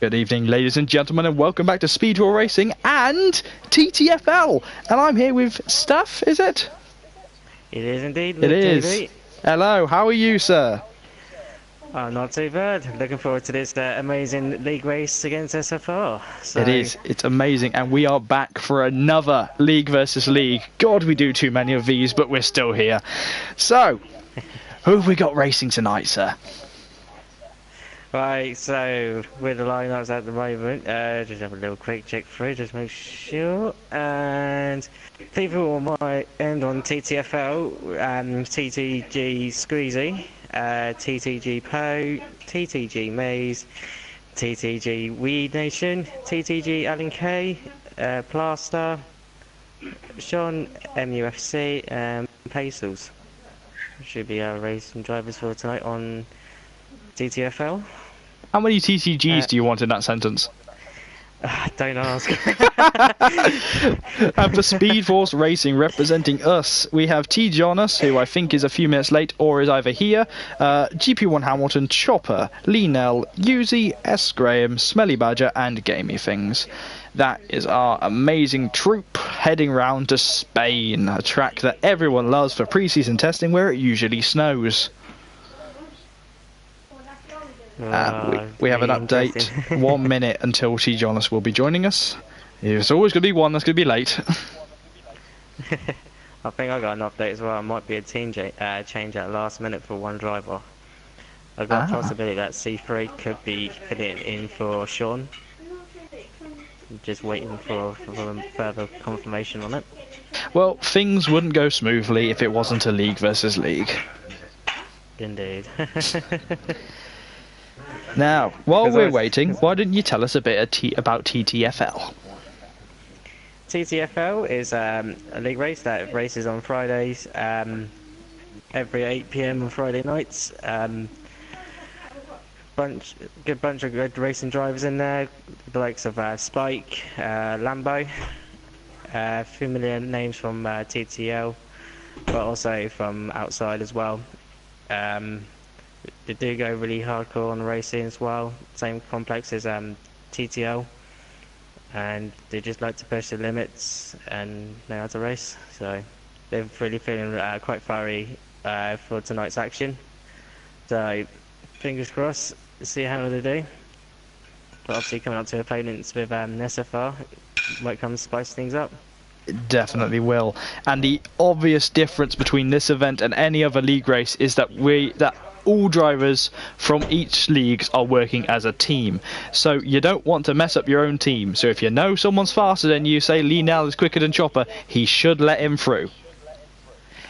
Good evening, ladies and gentlemen, and welcome back to Speed Tour Racing and Ttfl. And I'm here with Stuff, is it? It is indeed. It is. TV. Hello, how are you, sir? Oh, not too bad. Looking forward to this amazing league race against SFR. So... It is. It's amazing, and we are back for another League versus League. God, we do too many of these, but we're still here. So, who have we got racing tonight, sir? Right, so with the lineups at the moment, just have a little quick check through, just make sure. And people on my end on TTFL, TTG Squeezy, TTG Poe, TTG Maze, TTG Weed Nation, TTG Alan K, Plaster, Sean, MUFC, and Pastels. Should be our racing drivers for tonight on TTFL. How many TTGs do you want in that sentence? Don't ask. And for Speed Force Racing representing us, we have T. Jonas, who I think is a few minutes late or is either here, GP1 Hamilton, Chopper, Lee Nell, Yuzi, S. Graham, Smelly Badger, and Gamey Things. That is our amazing troop heading round to Spain, a track that everyone loves for pre-season testing where it usually snows. We have an update. 1 minute until T. Jonas will be joining us. There's always going to be one that's going to be late. I think I got an update as well. It might be a team change at last minute for one driver. I've got a possibility that C3 could be filling in for Sean. Just waiting for further confirmation on it. Well, things wouldn't go smoothly if it wasn't a League versus League. Indeed. Now, while we're waiting, why don't you tell us a bit about TTFL? TTFL is a league race that races on Fridays, every 8 PM on Friday nights. Good bunch of good racing drivers in there, the likes of Spike, Lambo, familiar names from TTL, but also from outside as well. They do go really hardcore on racing as well, same complex as TTL, and they just like to push the limits and know how to race, so they're really feeling quite fiery for tonight's action. So fingers crossed, see how they do. But obviously coming up to opponents with SFR might come spice things up. It definitely will. And the obvious difference between this event and any other league race is that all drivers from each leagues are working as a team. So you don't want to mess up your own team. So if you know someone's faster than you, say Lee Nell is quicker than Chopper, he should let him through.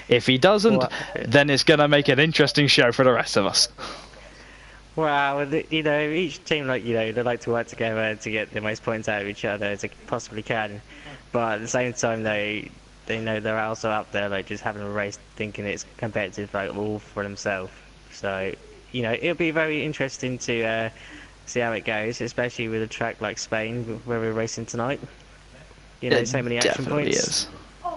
If he doesn't, then it's going to make an interesting show for the rest of us. Well, you know, each team, they like to work together to get the most points out of each other as they possibly can. But at the same time, they know they're also out there, just having a race, thinking it's competitive, all for themselves. So, it'll be very interesting to see how it goes, especially with a track like Spain, where we're racing tonight. So many action points. Is.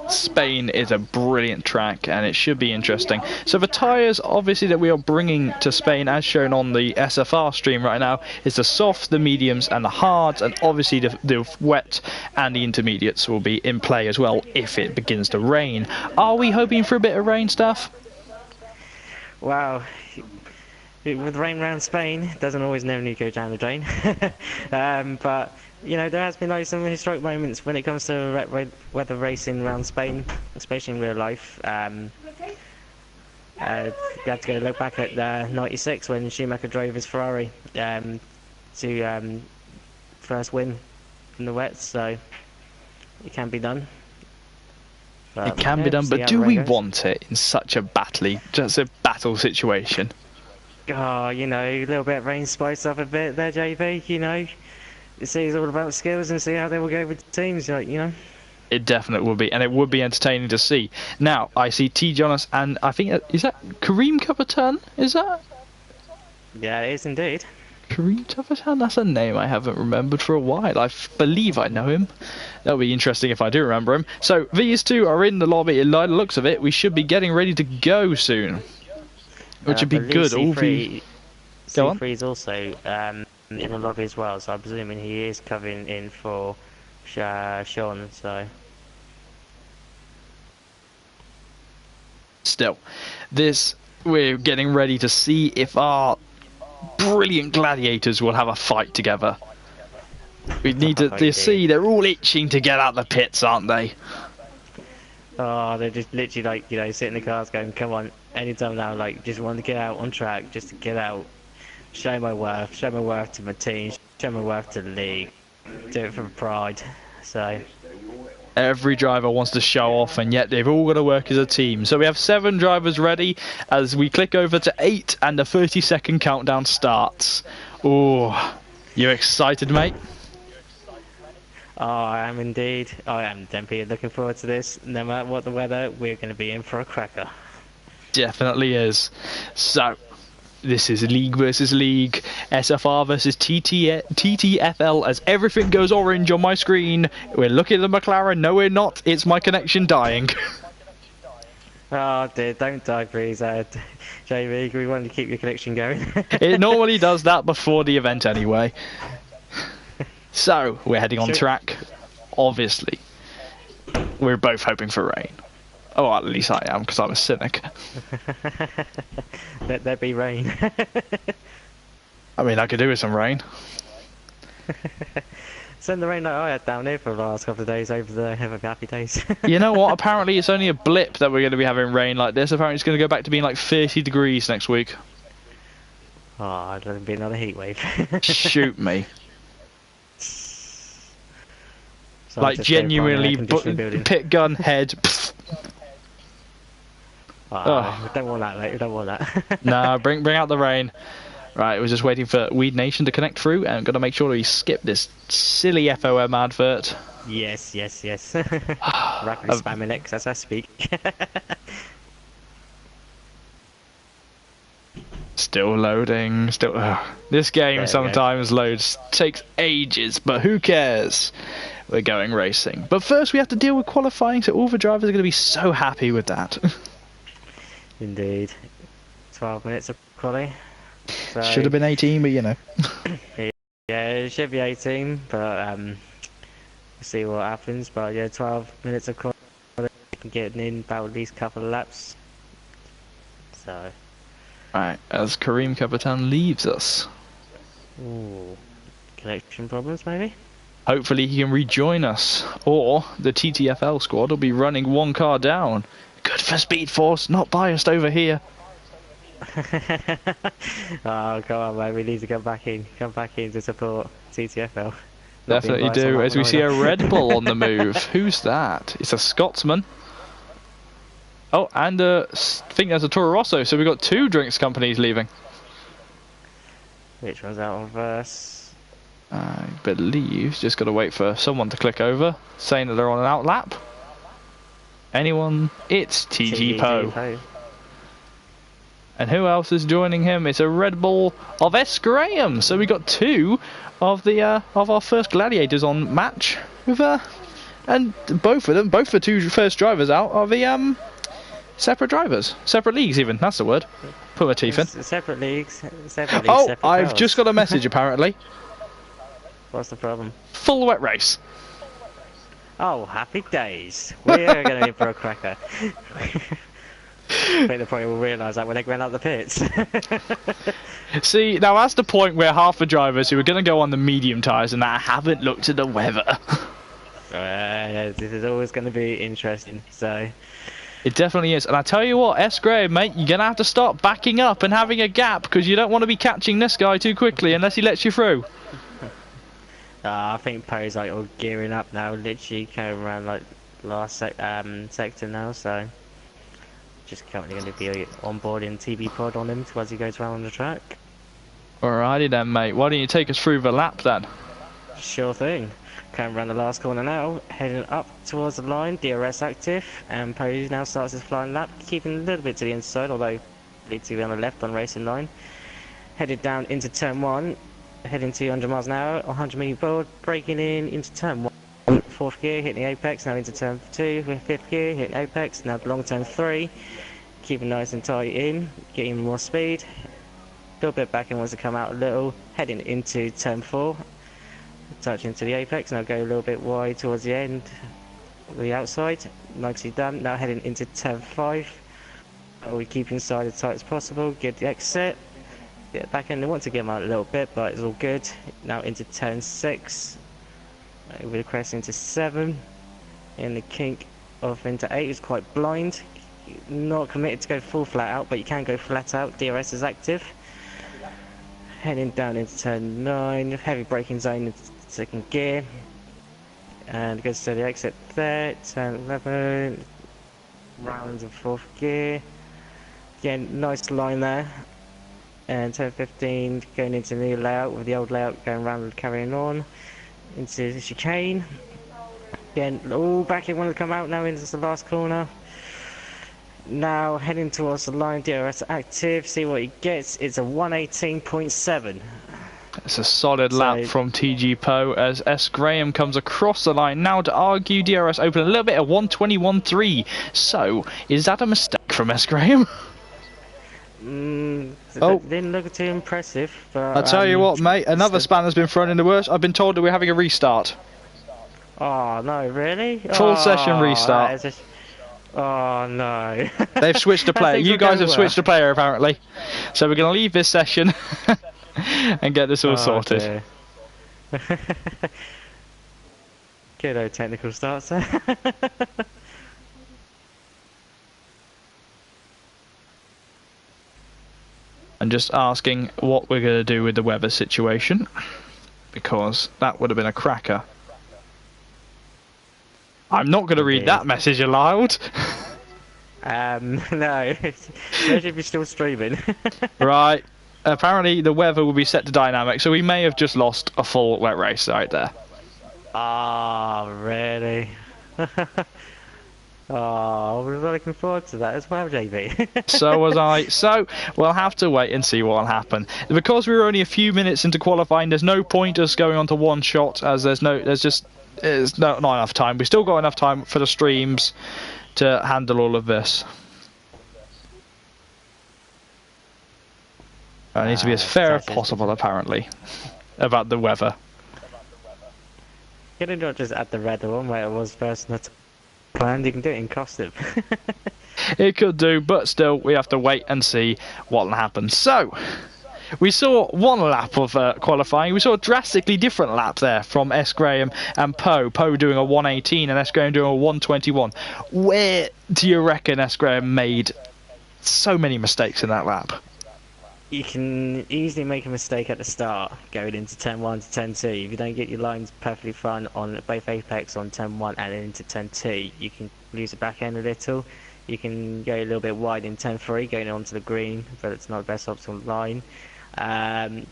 Spain is a brilliant track, and it should be interesting. So the tyres, obviously, that we are bringing to Spain, as shown on the SFR stream right now, is the soft, the mediums, and the hards, and obviously the wet and the intermediates will be in play as well if it begins to rain. Are we hoping for a bit of rain, Stuff? Wow. With rain around Spain, it doesn't always nearly go down the drain. But there has been some historic moments when it comes to weather racing around Spain, especially in real life. You have to go look back at '96 when Schumacher drove his Ferrari to first win in the wet, so it can be done. But, it can be done, but do we want it in such a battle situation? Oh, a little bit of rain spice up a bit there, JB, See, it's all about skills and see how they will go with the teams, It definitely will be, and it would be entertaining to see. Now, I see T. Jonas, and I think, is that Kareem Kapitan? Is that? Yeah, it is indeed. Kareem Kapitan? That's a name I haven't remembered for a while. I believe I know him. That'll be interesting if I do remember him. So, these two are in the lobby. By the looks of it, we should be getting ready to go soon. Which would be good. Go on. C3 is also in the lobby as well, so I'm presuming he is covering in for Sean, so... Still, we're getting ready to see if our brilliant gladiators will have a fight together. We need to see, they're all itching to get out the pits, aren't they? Oh, they're just literally like, you know, sitting in the cars going, come on, anytime now, like, just want to get out on track, just to get out, show my worth to my team, show my worth to the league, do it for pride, so... Every driver wants to show off, and yet they've all got to work as a team. So we have 7 drivers ready as we click over to 8 and the 30-second countdown starts. Oh, you excited, mate? Oh, I am indeed. I am definitely looking forward to this. No matter what the weather, we're going to be in for a cracker. Definitely is. So, this is League versus League, SFR versus Ttfl, as everything goes orange on my screen. We're looking at the McLaren. No, we're not. It's my connection dying. Oh dear, don't die please, Jamie. We want to keep your connection going. It normally does that before the event anyway. So, we're heading on track. Obviously, we're both hoping for rain. Oh, at least I am, because I'm a cynic. Let there be rain. I mean, I could do with some rain. Send the rain that I had down here for the last couple of days over the happy days. You know what? Apparently it's only a blip that we're going to be having rain like this. Apparently it's going to go back to being like 30 degrees next week. Oh, it'll be another heat wave. Shoot me. So like genuinely, pit gun head. Oh, we don't want that, mate. We don't want that. Nah, bring out the rain. Right, we're just waiting for Weed Nation to connect through, and got to make sure we skip this silly FOM advert. Yes. Rapidly spamming it as I speak. Still loading. This game sometimes loads, takes ages, but who cares? We're going racing. But first we have to deal with qualifying, so all the drivers are going to be so happy with that. Indeed. 12 minutes of quali. So, should have been 18, but you know. Yeah, it should be 18, but we'll see what happens. But yeah, 12 minutes of quali, getting in about at least a couple of laps. So. Right, as Kareem Kapitan leaves us. Ooh, connection problems maybe? Hopefully he can rejoin us, or the Ttfl squad will be running one car down. Good for Speed Force, not biased over here. Oh, come on, mate. We need to come back in to support Ttfl. Definitely do, as we see a Red Bull on the move. Who's that? It's a Scotsman. Oh, and I think there's a Toro Rosso, so we've got 2 drinks companies leaving. Which one's out on verse? I believe, just got to wait for someone to click over, saying that they're on an out lap. Anyone? It's TG Poe. And who else is joining him? It's a Red Bull of S. Graham. So we got 2 of the of our first gladiators on match with and both the 2 first drivers out are the separate drivers, separate leagues even. That's the word. Put my teeth in. Separate leagues. Oh, separate I've cars. just got a message apparently. What's the problem? Full wet race. Oh, happy days. We are going to be for a cracker. I think they probably will realise that when they run out the pits. See, now that's the point where half the drivers who are going to go on the medium tyres and that haven't looked at the weather. This is always going to be interesting, so... It definitely is. And I tell you what, S. Graham, mate, you're going to have to start backing up and having a gap, because you don't want to be catching this guy too quickly unless he lets you through. I think Poe's like all gearing up now, literally coming around like last sector now, so just currently going to be on board in TB pod on him as he goes around on the track. Alrighty then, mate. Why don't you take us through the lap then? Sure thing. Coming around the last corner now, heading up towards the line, DRS active, and Poe now starts his flying lap, keeping a little bit to the inside, although leads to be on the left on racing line. Headed down into turn 1. Heading 200 miles an hour, 100 meter forward, braking in into turn 1, 4th gear, hitting the apex, now into turn 2, 5th gear, hitting apex, now long turn 3, keeping nice and tight in, getting more speed, little bit back and wants to come out a little, heading into turn 4, touch into the apex, now go a little bit wide towards the end, the outside, nicely done. Now heading into turn 5, we keep inside as tight as possible, get the exit, get back in, they want to get him out a little bit, but it's all good. Now into turn 6, over the crest into 7, and the kink off into 8 is quite blind. Not committed to go full flat out, but you can go flat out. DRS is active. Heading down into turn 9, heavy braking zone in 2nd gear, and goes to the exit there. Turn 11, rounds in 4th gear. Again, nice line there. And turn 15, going into the new layout with the old layout going round and carrying on into the chicane. Again, all back in, want to come out now into the last corner. Now heading towards the line, DRS active, see what he gets. It's a 118.7. It's a solid lap from TG Poe as S. Graham comes across the line now to argue. DRS open a little bit at 121.3. So, is that a mistake from S. Graham? Didn't look too impressive. But, I tell you what, mate, another spanner's been thrown in the works. I've been told that we're having a restart. Oh, no, really? Full session restart. Oh no. They've switched the player. You guys have switched the player apparently. So we're going to leave this session and get this all sorted. Good old technical starts there. And just asking what we're going to do with the weather situation, because that would have been a cracker. I'm not going to read that message aloud. No, they should be still streaming. Right, apparently the weather will be set to dynamic, so we may have just lost a full wet race right there. Ah, really? Oh, we're looking forward to that as well, JB. So was I. So we'll have to wait and see what will happen. Because we were only a few minutes into qualifying, there's no point us going on to one shot, as there's not enough time. We've still got enough time for the streams to handle all of this. I need to be as fair as possible, apparently, about the weather. Can you not just add the red one where it was first not planned? You can do it in costume. It could do, but still, we have to wait and see what will happen. So, we saw one lap of qualifying. We saw a drastically different lap there from S. Graham and Poe. Poe doing a 118 and S. Graham doing a 121. Where do you reckon S. Graham made so many mistakes in that lap? You can easily make a mistake at the start, going into turn 1 to turn 2. If you don't get your lines perfectly fine on both apex on turn 1 and then into turn 2, you can lose the back end a little. You can go a little bit wide in turn 3, going onto the green, but it's not the best optimal line.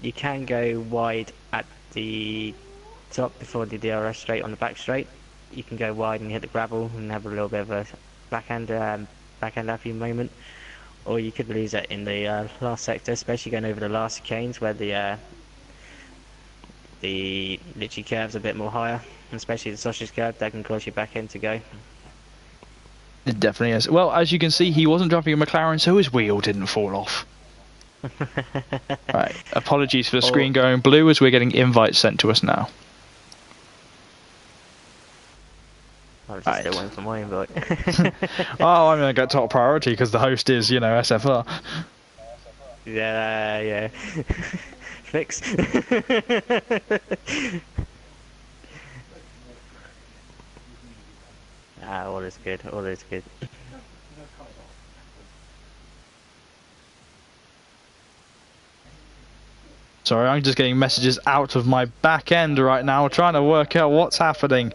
You can go wide at the top before the DRS straight on the back straight. You can go wide and hit the gravel and have a little bit of a backhand happy moment. Or you could lose it in the last sector, especially going over the last chicanes where the literally curve's a bit more higher, especially the sausage curve. That can cause your back end to go. It definitely is. Well, as you can see, he wasn't driving a McLaren, so his wheel didn't fall off. Right, apologies for the screen going blue as we're getting invites sent to us now. I was just still waiting for my invite. Oh, I'm going to get top priority because the host is, you know, SFR. Yeah. Fix. All is good, all is good. Sorry, I'm just getting messages out of my back end right now, trying to work out what's happening.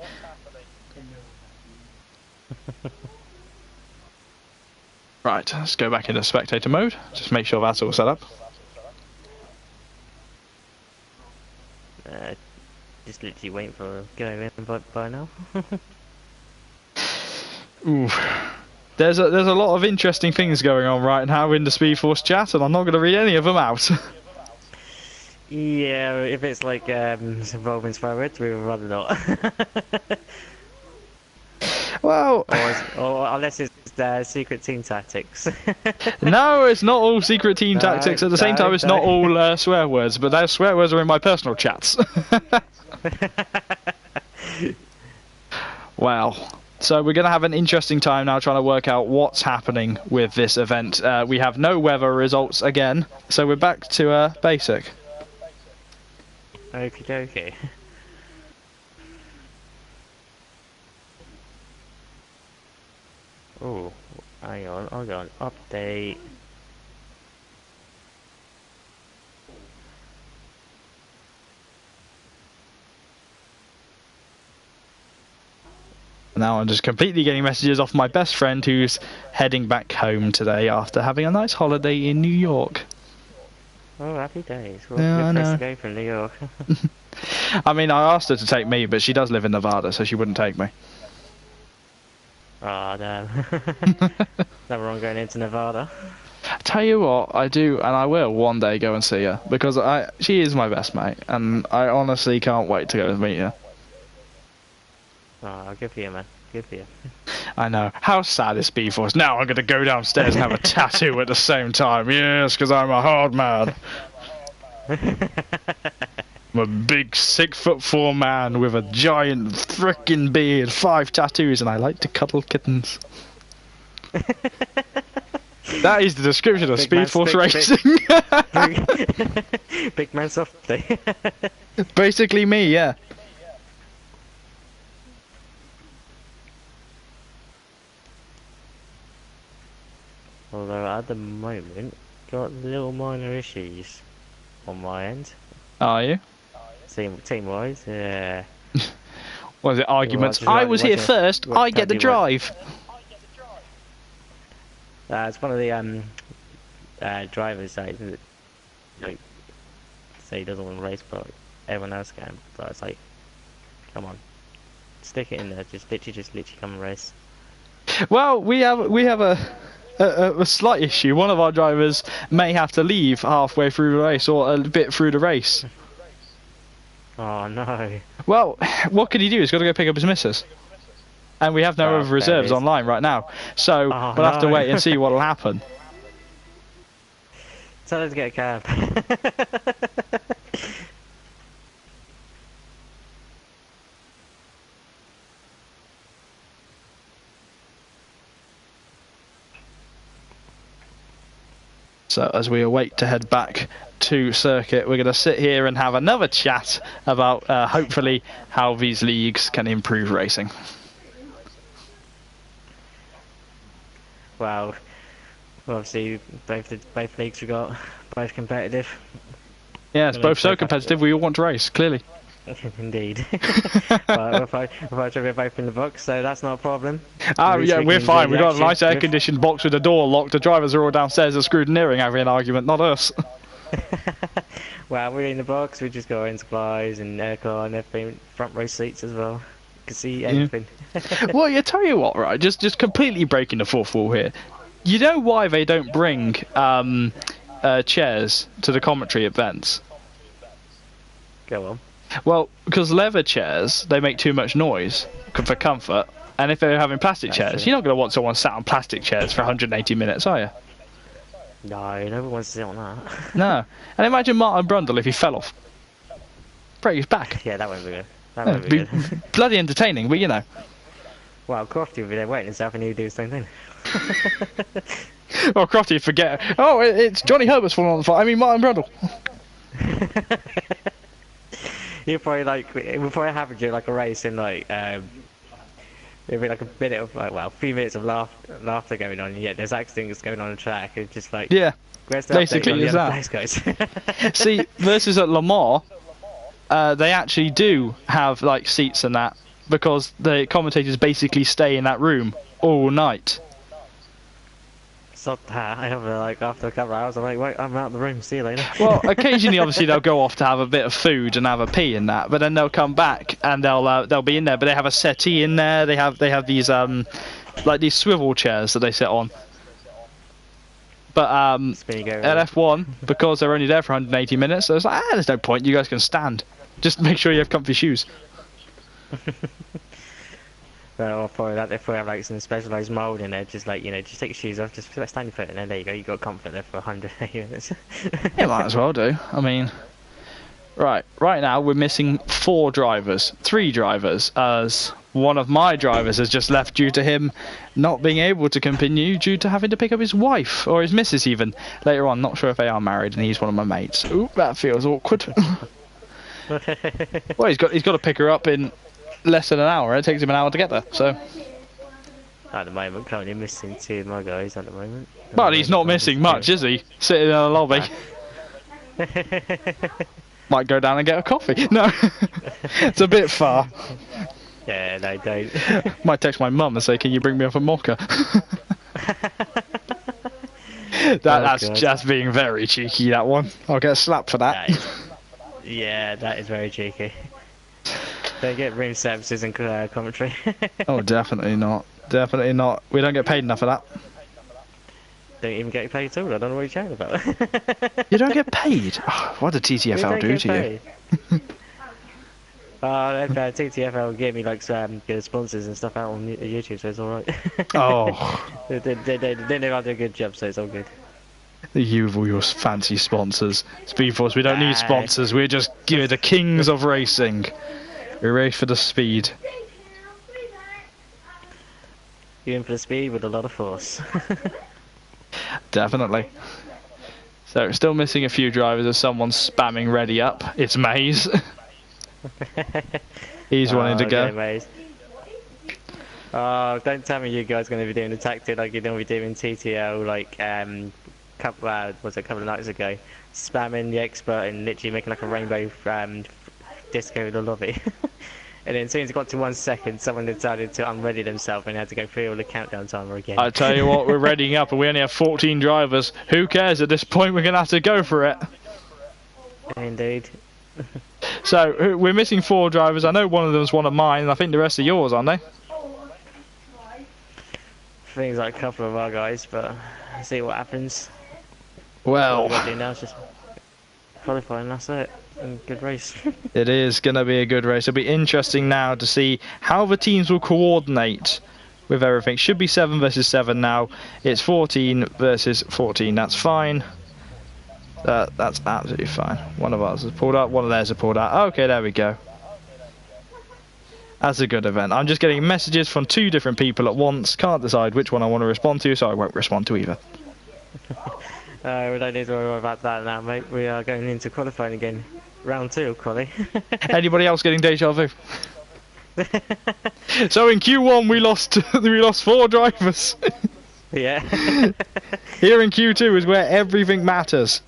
Right, let's go back into spectator mode. Just make sure that's all set up. Just literally waiting for a go invite by now. Ooh. There's a lot of interesting things going on right now in the Speed Force chat, and I'm not going to read any of them out. Yeah, if it's like involving forwards, we would rather not. Well, or unless it's secret team tactics. No, it's not all secret team No, tactics. At the same time, it's not all swear words, but those swear words are in my personal chats. Wow. So we're going to have an interesting time now trying to work out what's happening with this event. We have no weather results again, so we're back to basic. Okie dokie. Oh, hang on, update. Now I'm just completely getting messages off my best friend who's heading back home today after having a nice holiday in New York. Oh, happy days. What Yeah, a good place I to go from New York. I mean, I asked her to take me, but she does live in Nevada, so she wouldn't take me. Oh, damn. Never wrong going into Nevada. Tell you what, I do, and I will one day go and see her, because she is my best mate, and I honestly can't wait to go and meet her. Oh, good for you, man. Good for you. I know. How sad is B Force? Now I'm going to go downstairs and have a tattoo at the same time. Yes, because I'm a hard man. I'm a big 6'4" man with a giant frickin' beard, 5 tattoos, and I like to cuddle kittens. That is the description of Speed Force Racing. Big man softly. Basically me, yeah. Although at the moment, got little minor issues on my end. Are you? Team wise, yeah. What is it, arguments? I was here first, I get the drive. It's one of the drivers like say he doesn't want to race, but everyone else can. But it's like, come on, stick it in there. Just literally come and race. Well, we have a slight issue. One of our drivers may have to leave halfway through the race or a bit through the race. Oh no. Well, what could he do? He's got to go pick up his missus. And we have no other reserves online right now. So we'll have to wait and see what will happen. Tell her to get a cab. So as we await to head back to circuit, we're going to sit here and have another chat about hopefully how these leagues can improve racing. Well, obviously both leagues we got both competitive. Yeah, it's both so competitive. We all want to race, clearly. Indeed. But if I we're both in the box, so that's not a problem. Oh yeah, we're fine. We've got a nice air-conditioned box with the door locked. The drivers are all downstairs at scrutineering having an argument, not us. Well, we're in the box. We just got in supplies and aircon and everything. Front row seats as well. You can see everything. Well, yeah, tell you what, right? Just completely breaking the fourth wall here. You know why they don't bring chairs to the commentary events? Go on. Well, because leather chairs, they make too much noise for comfort. And if they're having plastic chairs, you're not going to want someone sat on plastic chairs for 180 minutes, are you? No, no one wants to sit on that. No. And imagine Martin Brundle if he fell off. Break his back. Yeah, that won't be good. That won't be good. Bloody entertaining, but you know. Well, Crofty will be there waiting himself and he'll do the same thing. Well, Crofty, forget. Oh, it's Johnny Herbert's falling on the floor. I mean, Martin Brundle. He'll probably we'll probably have to do like a race in like it'll be like a minute of a few minutes of laughter going on, and yet there's accidents going on the track. It's just like, yeah, where's the basically is that. Place, guys? See, versus at Le Mans, they actually do have like seats and that because the commentators basically stay in that room all night. So I have after a couple of hours, I'm like, wait, I'm out of the room. See you later. Well, occasionally, obviously, they'll go off to have a bit of food and have a pee and that, but then they'll come back and they'll be in there. But they have a settee in there. They have these like these swivel chairs that they sit on. But at F1, because they're only there for 180 minutes, so it's like, there's no point. You guys can stand. Just make sure you have comfy shoes. Or probably that if we have like some specialised mould in there, just like just take your shoes off, just stand your foot, and then there you go. You got comfort there for 100 minutes. It might as well do. I mean, right now we're missing 4 drivers, 3 drivers, as one of my drivers has just left due to him not being able to continue due to having to pick up his wife or his missus even later on. Not sure if they are married, and he's one of my mates. Ooh, that feels awkward. Well, he's got to pick her up in less than an hour. It takes him an hour to get there. So at the moment, currently missing 2 of my guys at the moment. but he's not missing much, is he? Sitting in the lobby. Might go down and get a coffee. No, it's a bit far. Yeah, no, don't. Might text my mum and say, "Can you bring me up a mocha?" That's just being very cheeky. That one. I'll get a slap for that. Yeah, that is very cheeky. They get room services and commentary. Oh, definitely not. Definitely not. We don't get paid enough for that. Don't even get paid at all. I don't know what you're chatting about. You don't get paid? Oh, what did TTFL do to you? TTFL gave me like some good sponsors and stuff out on YouTube, so it's alright. Oh. they know how to do a good job, so it's all good. You with all your fancy sponsors. Speed Force, we don't need sponsors. We're the kings of racing. We race for the speed. You're in for the speed with a lot of force. Definitely. So, still missing a few drivers as someone's spamming ready up. It's Maze. He's wanting to go. Maze. Oh, don't tell me you guys are going to be doing the tactic like you're going to be doing TTL like a couple of nights ago, spamming the expert and literally making like a rainbow disco in the lobby. And then as soon as it got to 1 second, someone decided to unready themselves and had to go through all the countdown timer again. I tell you what, we're readying up and we only have 14 drivers. Who cares at this point? We're going to have to go for it. Indeed. So, we're missing 4 drivers. I know one of them's one of mine, and I think the rest are yours, aren't they? Things like a couple of our guys, but see what happens. Well, all we got to do now is just qualify, and that's it. And good race. It is going to be a good race. It'll be interesting now to see how the teams will coordinate with everything. Should be 7 versus 7 now. It's 14 versus 14. That's fine. That's absolutely fine. One of ours has pulled out, one of theirs has pulled out. Okay, there we go. That's a good event. I'm just getting messages from 2 different people at once. Can't decide which one I want to respond to, so I won't respond to either. We don't need to worry about that now, mate. We are going into qualifying again. Round 2, Quali. Anybody else getting deja vu? So in Q1 we lost 4 drivers. Yeah. Here in Q2 is where everything matters.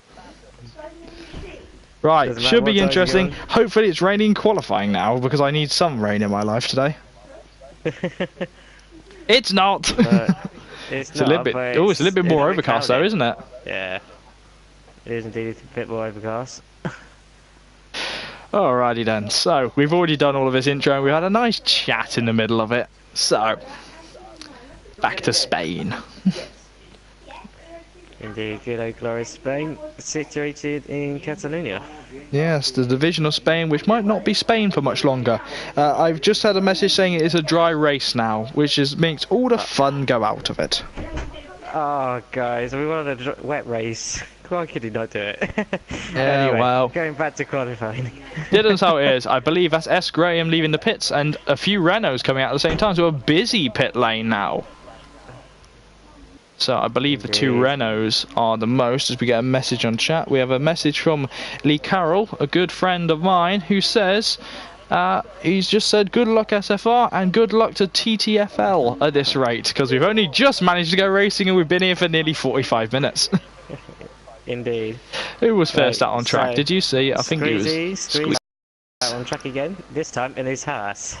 Right, should be interesting. Hopefully it's raining qualifying now, because I need some rain in my life today. It's not. It's a little bit. Oh, it's a little bit more overcast though, isn't it? Yeah. It is indeed a bit more overcast. Alrighty then. So we've already done all of this intro, and we had a nice chat in the middle of it. So back to Spain. Indeed, good old glorious Spain, situated in Catalonia. Yes, the division of Spain, which might not be Spain for much longer. I've just had a message saying it is a dry race now, which makes all the fun go out of it. Oh, guys, we wanted a wet race. Why could he not do it? Yeah, anyway, well. Going back to qualifying. That's how it is. I believe that's S. Graham leaving the pits and a few Renaults coming out at the same time, so a busy pit lane now. So I believe the 2 Renaults are the most, as we get a message on chat. We have a message from Lee Carroll, a good friend of mine, who says, he's just said good luck SFR and good luck to TTFL at this rate, because we've only just managed to go racing and we've been here for nearly 45 minutes. Indeed. Who was first out on track? Did you see? I think it was Squeezy out on track again, this time in his house.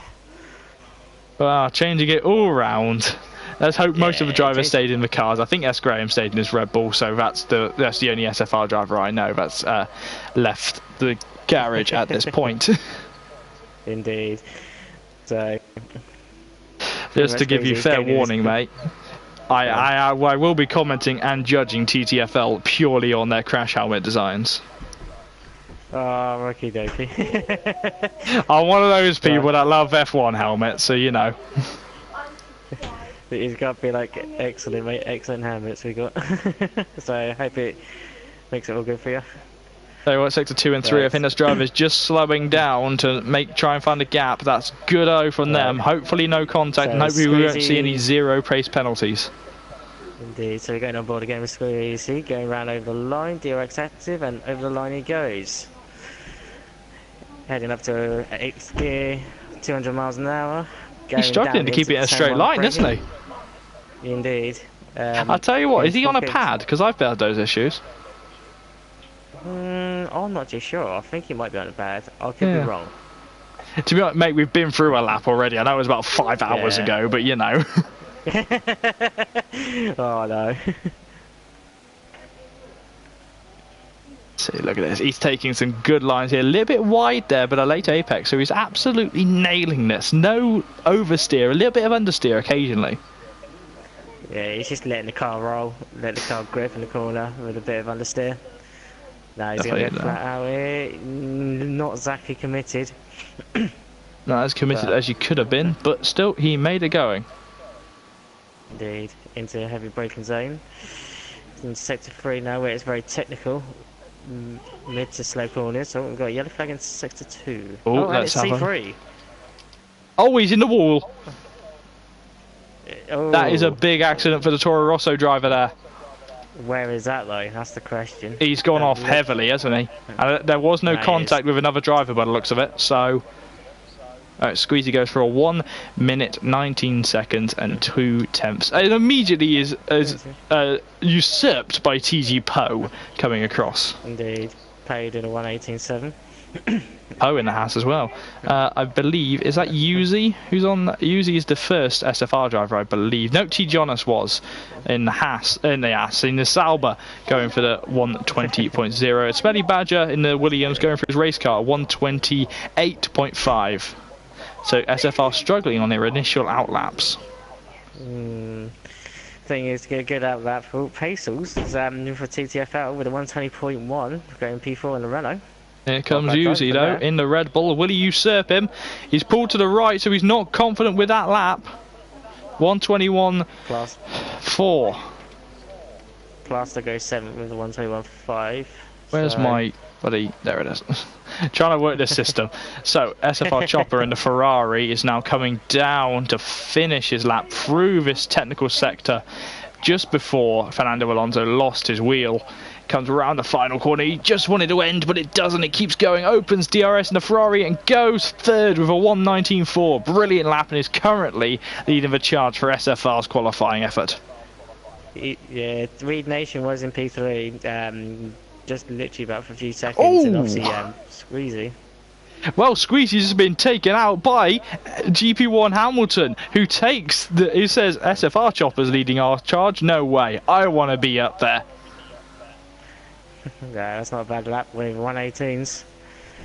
Changing it all round. Let's hope most of the drivers stayed in the cars. I think S. Graham stayed in his Red Bull, so that's the only SFR driver I know that's left the garage at this point. Indeed. So, just to give you fair warning, mate, I will be commenting and judging TTFL purely on their crash helmet designs. Oh, okie dokie. I'm one of those people that love F1 helmets, so you know. He's got to be like, excellent, mate, excellent habits we got. So I hope it makes it all good for you. So what, sector 2 and 3, I think this driver's just slowing down to try and find a gap. That's good-o from them. Hopefully no contact, and hopefully we won't see any zero pace penalties. Indeed, so we're going on board again with Squeezy, going round over the line, DRX active, and over the line he goes. Heading up to 8th gear, 200 miles an hour. He's struggling to keep it in a straight line, isn't he? Indeed. I'll tell you what, is he on a pad? Because I've had those issues. I'm not too sure. I think he might be on a pad. I could be wrong. To be honest, mate, we've been through a lap already. I know it was about 5 hours ago, but you know. Oh no. See, look at this. He's taking some good lines here. A little bit wide there, but a late apex, so he's absolutely nailing this. No oversteer, a little bit of understeer occasionally. Yeah, he's just letting the car roll, let the car grip in the corner with a bit of understeer. No, he's going to get flat out here. Not exactly committed. Not as committed as you could have been, but still, he made it going. Indeed, into a heavy braking zone. In sector 3 now, where it's very technical. Mid to slow corners. So we've got a yellow flag in sector 2. Oh, and it's C3. Oh, he's in the wall. Oh. That is a big accident for the Toro Rosso driver there. Where is that though? That's the question. He's gone off heavily, hasn't he? And there was no contact with another driver by the looks of it, so... Squeezy goes for a 1 minute 19 seconds and 2/10. It immediately is usurped by TG Poe coming across. Indeed, paid in a 1:18.7. Poe in the Haas as well. I believe, is that Yuzi who's on? Yuzi is the first SFR driver, I believe. No, T. Jonas was in the Haas, in the Sauber, going for the 120.0. Smelly Badger in the Williams going for his race car, 128.5. So SFR struggling on their initial outlaps. Thing is to get a good outlap for Pacels for Ttfl with a 120.1 going P4 in the Renault. Here comes Yuzi though in the Red Bull. Will he usurp him? He's pulled to the right, so he's not confident with that lap. 121.4. Plaster goes 7th with a 121.5. Where's my buddy? There it is. Trying to work this system. So SFR Chopper in the Ferrari is now coming down to finish his lap through this technical sector just before Fernando Alonso lost his wheel. Comes around the final corner. He just wanted to end, but it doesn't. It keeps going. Opens DRS in the Ferrari and goes third with a 119.4. Brilliant lap, and is currently leading the charge for SFR's qualifying effort. Yeah, Reed Nation was in P3. Just literally about for a few seconds, and obviously Squeezy. Well, Squeezy's has been taken out by GP1 Hamilton, who says SFR Chopper's leading our charge. No way, I want to be up there. Yeah, that's not a bad lap with 118s.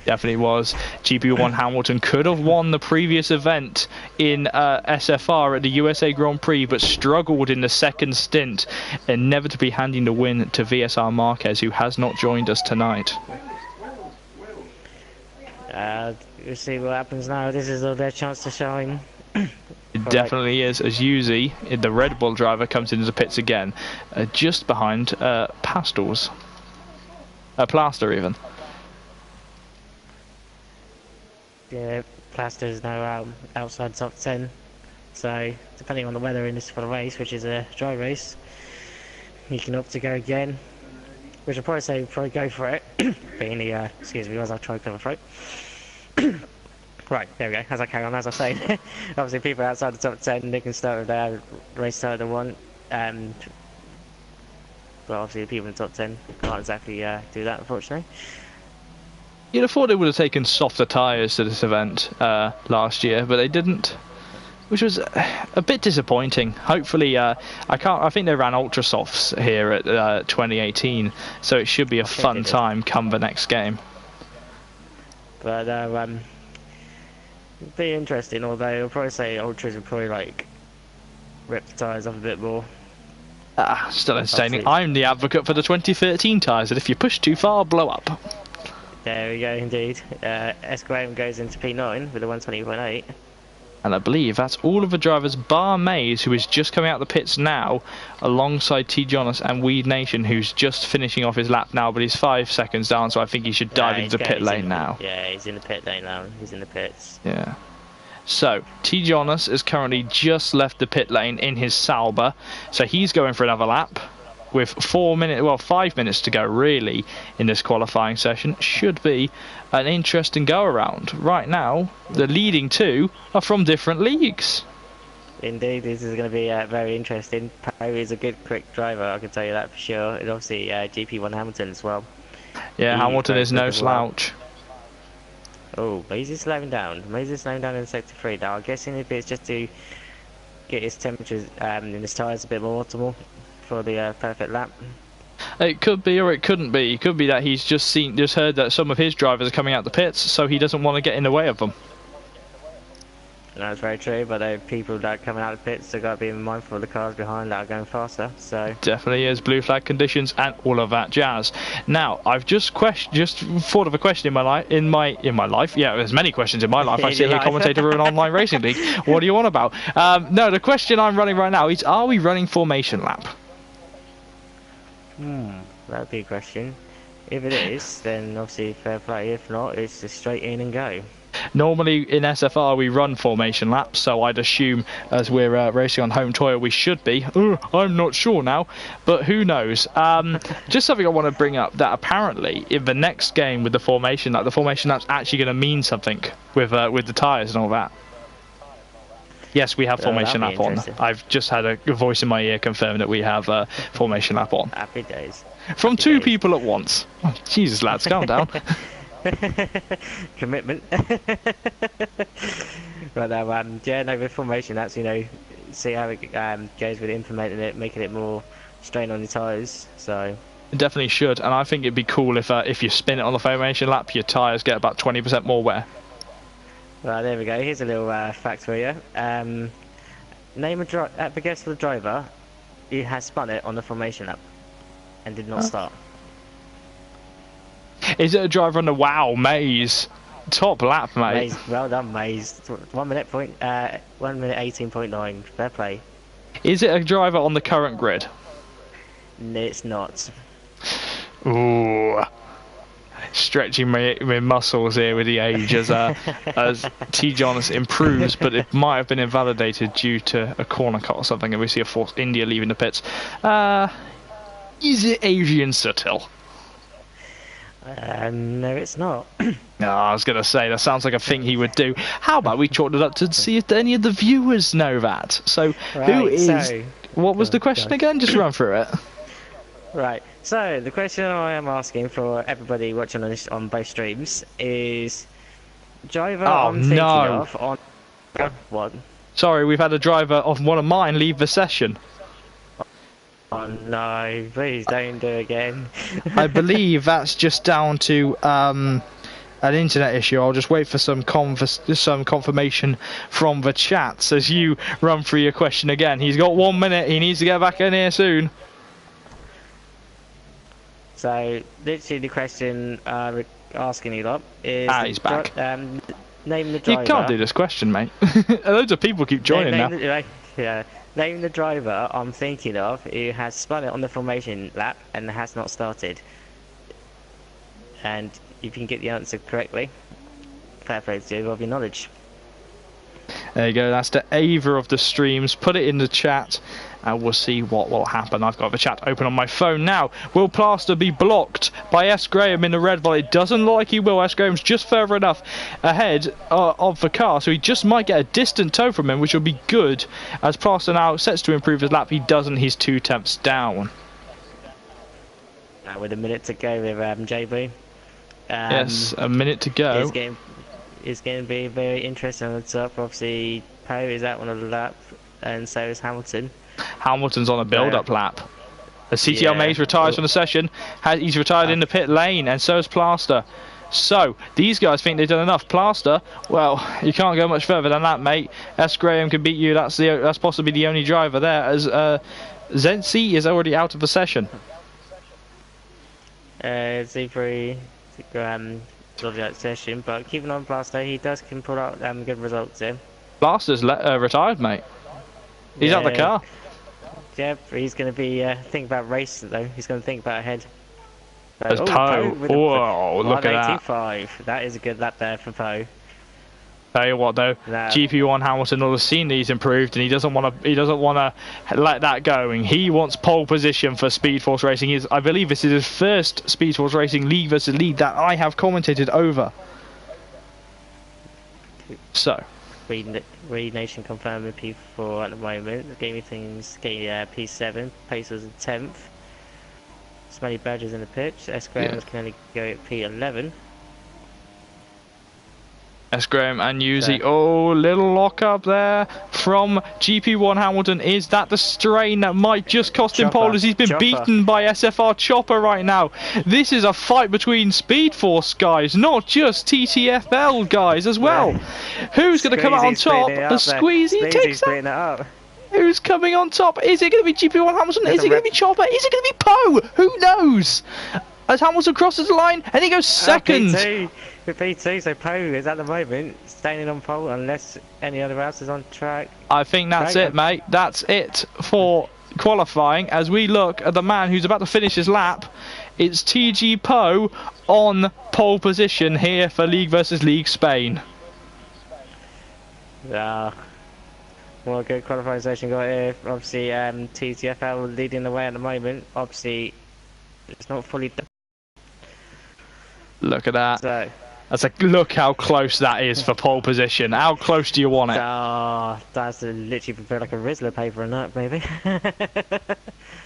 Definitely was. GP1 Hamilton could have won the previous event in SFR at the USA Grand Prix, but struggled in the second stint, inevitably handing the win to VSR Marquez, who has not joined us tonight. We'll see what happens now. This is their chance to shine. It definitely is, as Yuzi, the Red Bull driver, comes into the pits again, just behind Plaster even. Yeah, Plaster is now outside top 10, so depending on the weather in this for the race, which is a dry race, you can opt to go again, which I'd probably say go for it. Being the excuse me, as I try to cover throat. Right, there we go. As I carry on, as I say, obviously people outside the top 10, they can start with their race start they want, but obviously the people in the top 10 can't exactly do that, unfortunately. You'd have thought they would have taken softer tyres to this event last year, but they didn't, which was a bit disappointing. Hopefully, I think they ran ultra softs here at 2018, so it should be a fun time come the next game. But it'd be interesting. Although I'll probably say ultras would probably like rip the tyres off a bit more. Still entertaining. I'm the advocate for the 2013 tyres that if you push too far, blow up. There we go, indeed. Esquire goes into P9 with a 120.8. And I believe that's all of the drivers bar Mays, who is just coming out the pits now, alongside T. Jonas and Weed Nation, who's just finishing off his lap now, but he's 5 seconds down, so I think he should dive into the pit lane now. Yeah, he's in the pit lane now. He's in the pits. Yeah. So, T. Jonas has currently just left the pit lane in his Sauber, so he's going for another lap. With 5 minutes to go really in this qualifying session. Should be an interesting go around. Right now, the leading two are from different leagues. Indeed, this is going to be very interesting. Poe is a good, quick driver, I can tell you that for sure. And obviously, GP1 Hamilton as well. Yeah, Hamilton is no slouch. Oh, Mays is slowing down. Mays is slowing down in Sector 3 now. I'm guessing if it's just to get his temperatures in his tyres a bit more optimal for the perfect lap. It could be, or it couldn't be. It could be that he's just heard that some of his drivers are coming out the pits, so he doesn't want to get in the way of them. That's very true, but the people that are coming out of the pits, they've got to be mindful of the cars behind that are going faster. So definitely is blue flag conditions and all of that jazz. Now, I've just thought of a question in my life. Yeah, there's many questions in my life. I sit here commentator of an online racing league. What do you want about? No, the question I'm running right now is: are we running formation lap? That'd be a question. If it is, then obviously fair play. If not, it's just straight in and go. Normally in SFR we run formation laps, so I'd assume as we're racing on home toil we should be. I'm not sure now, but who knows. Just something I want to bring up, that apparently in the next game with the formation lap's actually going to mean something with the tyres and all that. Yes, we have formation lap on. I've just had a voice in my ear confirm that we have formation lap on. Happy days. From two people at once. Oh, Jesus, lads, calm down. Commitment. But yeah, no, with formation, that's, you know, see how it goes with implementing it, making it more strain on your tyres. So it definitely should, and I think it'd be cool if you spin it on the formation lap, your tyres get about 20% more wear. Well, there we go. Here's a little fact for you. Name a guess for the driver who has spun it on the formation lap and did not start. Is it a driver on the Mays? Top lap, mate. Mays, well done, Mays. 1 minute 18.9. Fair play. Is it a driver on the current grid? No, it's not. Ooh. Stretching my muscles here with the age as T. Jonas improves, but it might have been invalidated due to a corner cut or something, and we see a Force India leaving the pits. Is it Adrian Suttill? No, it's not. No, I was going to say, that sounds like a thing he would do. How about we chalked it up to see if any of the viewers know that? So, right, what was the question again? Just run through it. Right, so the question I am asking for everybody watching on both streams is driver I'm thinking of on what? Sorry, we've had a driver of one of mine leave the session. Oh no, please don't do it again. I believe that's just down to an internet issue. I'll just wait for some confirmation from the chats as you run through your question again. He's got 1 minute, he needs to get back in here soon. So, literally the question asking you lot is... he's back. Name the driver... You can't do this question, mate. Loads of people keep joining now. Name the driver I'm thinking of who has spun it on the formation lap and has not started. And if you can get the answer correctly, fair play to you of your knowledge. There you go, that's the Ava of the streams. Put it in the chat and we'll see what will happen. I've got the chat open on my phone now. Will Plaster be blocked by S. Graham in the red? Well, it doesn't look like he will. S. Graham's just further enough ahead of the car, so he just might get a distant tow from him, which will be good. As Plaster now sets to improve his lap, he doesn't. He's 2 tenths down. Now with a minute to go with JB. Yes, a minute to go. It's going to be very interesting on the top. Obviously, Poe is out on the lap, and so is Hamilton. Hamilton's on a build-up lap. As CTL Mays retires from the session, he's retired in the pit lane, and so is Plaster. So, these guys think they've done enough. Plaster, well, you can't go much further than that, mate. S. Graham can beat you. That's possibly the only driver there, as Zensi is already out of the session. Z3 dodgy out session, but keeping on Plaster, he can pull out good results here. Blaster's retired, mate. He's out the car. Yeah, he's going to be think about race though. He's going to think about ahead. There's Poe. Whoa, look at that. That is a good lap there for Poe. Tell you what though, GP1 Hamilton will have seen he's improved, and he doesn't want to let that go. And he wants pole position for Speed Force Racing. I believe this is his first Speed Force Racing League versus League that I have commentated over. So, Reed Nation confirming P4 at the moment. Gaming Things P7. Pacers in 10th. Smelly Badgers in the pitch. S Grahams can only go at P11. S Graham and Yuzi. Oh, little lock up there from GP1 Hamilton. Is that the strain that might just cost him pole, as he's been beaten by SFR Chopper right now? This is a fight between Speed Force guys, not just TTFL guys as well. Who's going to come out on top? The Squeezy takes that. Who's coming on top? Is it going to be GP1 Hamilton? Is it going to be Chopper? Is it going to be Poe? Who knows? As Hamilton crosses the line and he goes second. P2, so Poe is at the moment staying on pole unless any other else is on track. I think that's it, mate. That's it for qualifying. As we look at the man who's about to finish his lap, it's TG Poe on pole position here for League versus League Spain. Yeah. Well, good qualifying session got here. Obviously, TTFL leading the way at the moment. Obviously, it's not fully done. Look at that. So, that's look how close that is for pole position. How close do you want it? That's literally prepared like a Rizzler paper and that, maybe.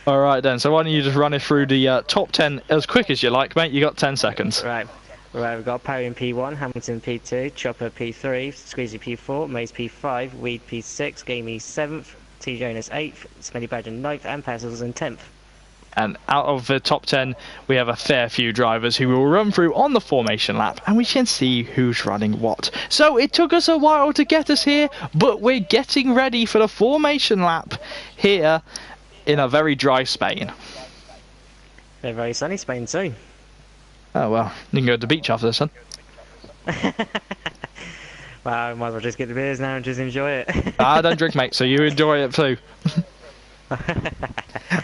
Alright then, so why don't you just run it through the top 10 as quick as you like, mate. You got 10 seconds. Right, we've got Poe in P1, Hamilton P2, Chopper P3, Squeezy P4, Maze P5, Weed P6, Gamey 7th, T Jonas 8th, Smelly Badger 9th, and Passels in 10th. And out of the top 10, we have a fair few drivers who will run through on the formation lap, and we can see who's running what. So it took us a while to get us here, but we're getting ready for the formation lap here in a very dry Spain. A very sunny Spain too. Oh well, you can go to the beach after this, son. Well, might as well just get the beers now and just enjoy it. I don't drink, mate, so you enjoy it too.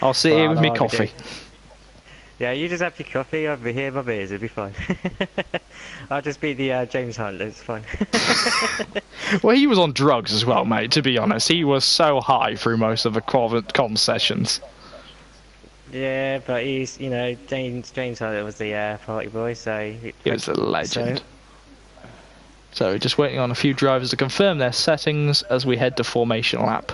I'll sit here with me coffee. Yeah, you just have your coffee, I'll be here with my beers, it'll be fine. I'll just be the James Hunt, it's fine. Well, he was on drugs as well, mate, to be honest. He was so high through most of the com sessions. Yeah, but he's, you know, James Hunt was the party boy, so... He was a legend. So, just waiting on a few drivers to confirm their settings as we head to formation lap.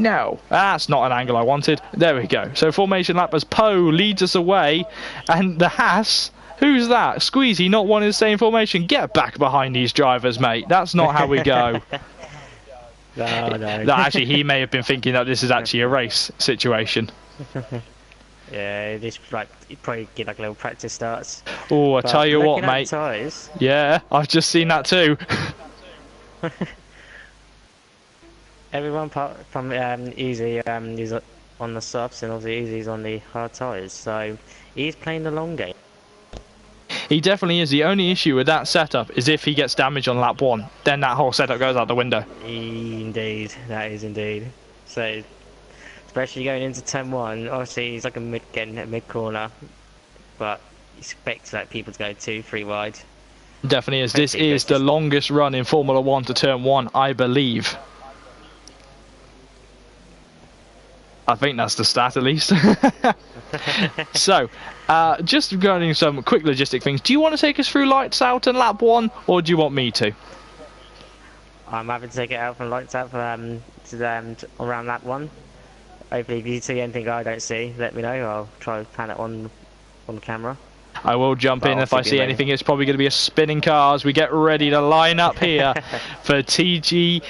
No, that's not an angle I wanted. There we go. So formation lap as Poe leads us away, and the Haas, who's that? Squeezy not wanting to stay in formation. Get back behind these drivers, mate. That's not how we go. No. Actually, he may have been thinking that this is actually a race situation. Yeah, this like you probably get like little practice starts. Oh, I tell you what, mate. Tires, yeah, I've just seen that too. Everyone apart from Easy is on the softs, and obviously Easy's on the hard tyres, so he's playing the long game. He definitely is. The only issue with that setup is if he gets damage on lap 1, then that whole setup goes out the window. Indeed, that is indeed. So, especially going into turn 1, obviously he's like getting a mid corner, but he expects like people to go 2-3 wide. Definitely is. This is the longest run in Formula 1 to turn 1, I believe. I think that's the stat at least. So, just regarding some quick logistic things, do you want to take us through lights out and lap 1, or do you want me to? I'm happy to take it out from lights out for around lap 1. Hopefully if you see anything I don't see, let me know. I'll try to pan it on the camera. I will jump in if I see anything. It's probably going to be a spinning car as we get ready to line up here for TTFL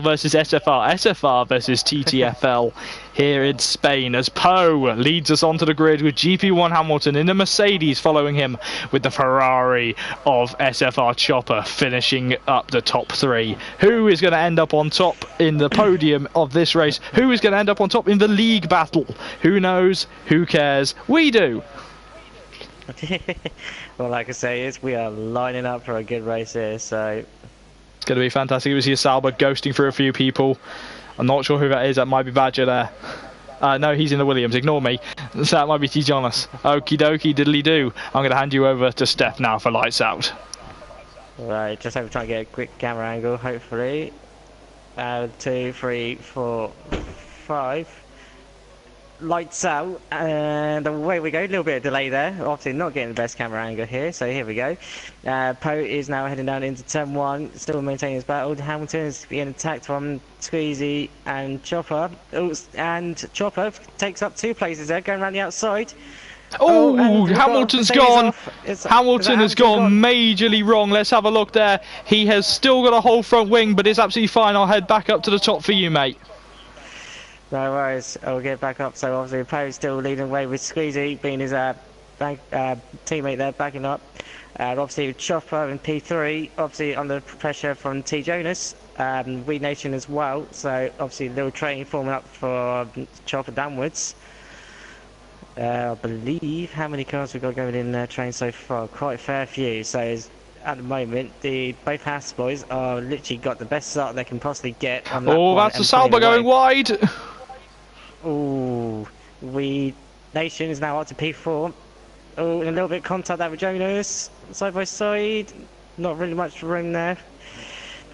versus SFR. SFR versus TTFL here in Spain as Poe leads us onto the grid with GP1 Hamilton in the Mercedes following him with the Ferrari of SFR Chopper finishing up the top 3. Who is going to end up on top in the podium of this race? Who is going to end up on top in the league battle? Who knows? Who cares? We do! Well, like I say, we are lining up for a good race here, so... It's going to be fantastic. We see a Sauber ghosting through a few people. I'm not sure who that is. That might be Badger there. No, he's in the Williams. Ignore me. So that might be T. Jonas. Okie dokie, diddly do. I'm going to hand you over to Steph now for lights out. Right, just have to try and get a quick camera angle, hopefully. 2, 3, 4, 5. Lights out, and away we go. A little bit of delay there. Obviously not getting the best camera angle here, so here we go. Poe is now heading down into turn 1, still maintaining his battle. Hamilton is being attacked from Squeezy and Chopper. Oh, and Chopper takes up 2 places there, going around the outside. Oh, Hamilton's gone. Hamilton has gone majorly wrong. Let's have a look there. He has still got a whole front wing, but it's absolutely fine. I'll head back up to the top for you, mate. No worries, I'll get back up. So obviously Poe's still leading the way with Squeezy being his teammate there, backing up. Obviously Chopper in P3, obviously under pressure from T. Jonas. We Nation as well, so obviously a little train forming up for Chopper downwards. I believe, how many cars we've got going in the train so far? Quite a fair few, so at the moment, both Haas boys are literally got the best start they can possibly get on that. Oh, that's the Sauber going wide. Oh, We Nation is now up to P4. Oh, and a little bit of contact there with Jonas, side by side. Not really much room there.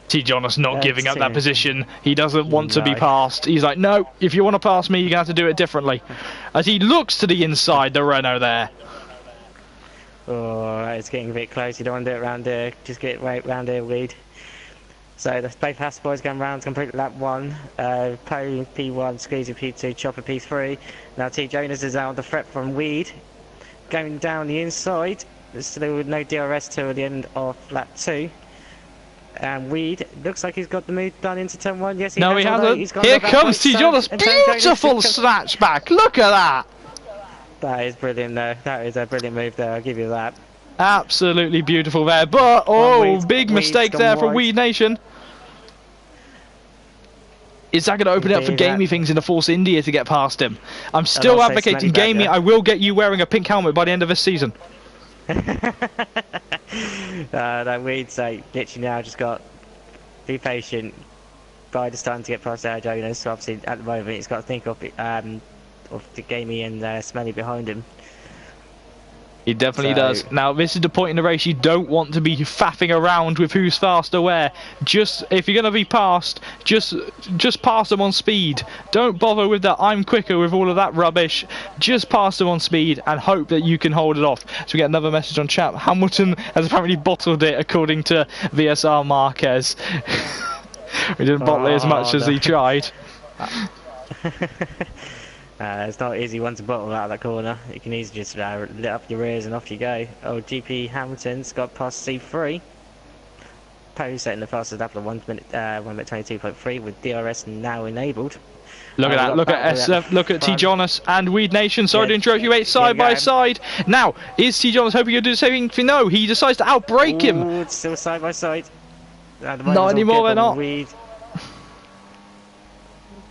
T. Jonas not giving up that position. He doesn't want to be passed. He's like, no, if you want to pass me, you're going to have to do it differently. As he looks to the inside, the Renault there. Oh, it's getting a bit close. You don't want to do it around here. Just get right round here, Weed. So the both Haas boys going round to complete lap 1. Poe P1, Squeezy P2, Chopper P3. Now T. Jonas is out on the threat from Weed. Going down the inside. There's still no DRS till the end of lap 2. And Weed looks like he's got the move done into turn 1. Yes, he no, has. He hasn't. Here comes T. Jonas. Beautiful snatch back. Look at that. That is brilliant, though. That is a brilliant move there. I'll give you that. Absolutely beautiful there. But, big mistake there from Weed Nation. Is that going to open it up for gamey things in the Force India to get past him? I'm still advocating gamey. I will get you wearing a pink helmet by the end of this season. That Weed's literally now just got be patient. By the time to get past Jonas, so obviously at the moment he's got to think of the gamey and Smelly behind him. He definitely does. Now, this is the point in the race you don't want to be faffing around with who's faster where. Just, if you're going to be passed, just pass them on speed. Don't bother with that I'm quicker with all of that rubbish. Just pass them on speed and hope that you can hold it off. So we get another message on chat. Hamilton has apparently bottled it, according to VSR Marquez. We didn't bottle it as much as he tried. It's not an easy one to bottle out of that corner. You can easily just lit up your ears and off you go. Oh, GP Hamilton's got past C3. Poe setting the fastest lap of 1 minute 22.3 with DRS now enabled. Look at that, look at SF, look at T. Jonas and Weed Nation. Sorry to interrupt you, mate, side by side. Now, is T. Jonas hoping you'll do the same thing? No, he decides to outbrake him. It's still side by side. Not anymore, they're not.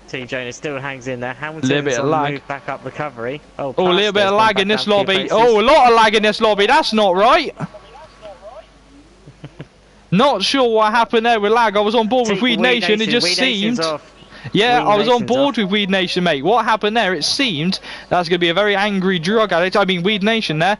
T. Jonas still hangs in there. Hamilton's on the move back up recovery. Oh, a little bit of lag in this lobby. Oh, a lot of lag in this lobby. That's not right. Not sure what happened there with lag. I was on board with Weed Nation. It just seemed. Yeah, I was on board with Weed Nation, mate. What happened there? It seemed that's going to be a very angry drug addict. I mean, Weed Nation there.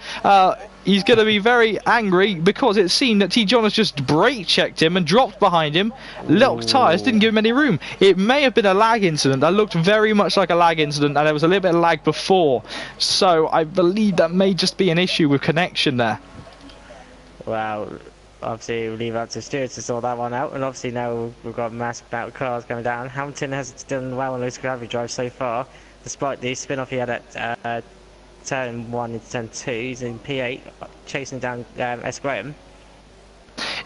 He's going to be very angry because it seemed that T. Jonas just brake checked him and dropped behind him. Locked tyres, didn't give him any room. It may have been a lag incident. That looked very much like a lag incident, and there was a little bit of lag before. So I believe that may just be an issue with connection there. Wow. Obviously, we'll leave out to stewards to sort that one out, and obviously now we've got a massive amount of cars going down. Hamilton has done well on those gravity drives so far, despite the spin-off he had at turn 1 into turn 2. He's in P8, chasing down S. Graham.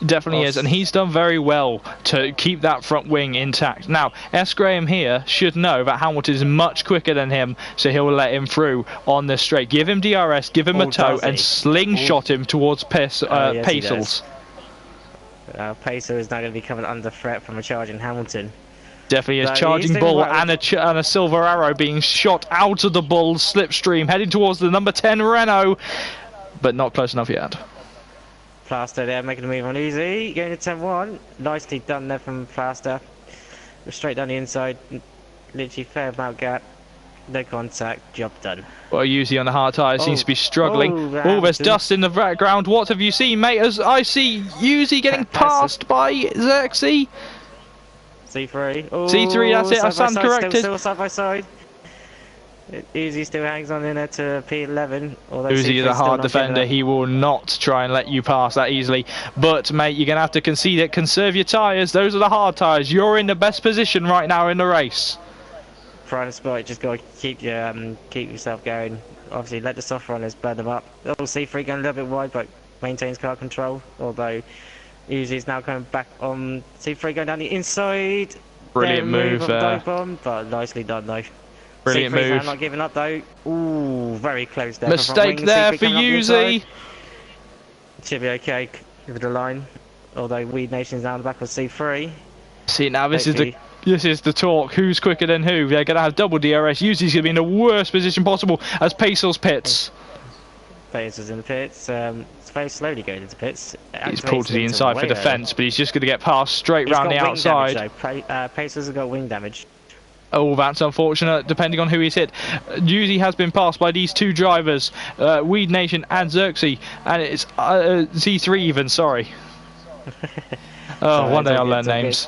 Definitely is, and he's done very well to keep that front wing intact. Now, S. Graham here should know that Hamilton is much quicker than him, so he'll let him through on the straight. Give him DRS, give him a tow, and slingshot him towards Pacels. Pacer is now going to be coming under threat from a charging Hamilton. Definitely is. Charging Bull and a Silver Arrow being shot out of the Bull's slipstream, heading towards the number 10 Renault, but not close enough yet. Plaster there, making a move on Easy, going to turn 1. Nicely done there from Plaster. Straight down the inside, literally fair amount gap. No contact, job done. Well, usually on the hard tyre seems to be struggling. Oh, there's dust in the background. What have you seen, mate? As I see Yuzi getting passed by Xerxes. C3. Oh, C3, that's it. I stand corrected. Still side by side. Uzi still hangs on in there to P11. Uzi is a hard defender. He will not try and let you pass that easily. But, mate, you're going to have to concede it. Conserve your tyres. Those are the hard tyres. You're in the best position right now in the race. Prime spot, just got to keep yourself going. Obviously, let the soft runners burn them up. C3 going a little bit wide, but maintains car control. Although Uzi is now coming back on C3, going down the inside. Brilliant move there. Bomb, but nicely done though. Brilliant move. Not giving up though. Ooh, very close there. Mistake there for Uzi. Should be okay with the line. Although Weed Nation's now in the back of C3. See, now this is the talk. Who's quicker than who? They're going to have double DRS. Uzi's going to be in the worst position possible as Pacel's pits. Pacel's in the pits. It's very slowly going into pits. He's pulled to the inside for defence, but he's just going to get passed straight round the outside. Pacel's got wing damage. Oh, that's unfortunate, depending on who he's hit. Uzi has been passed by these two drivers, Weed Nation and Xerxes, and it's Z3 even, sorry. Oh, one day I'll learn names.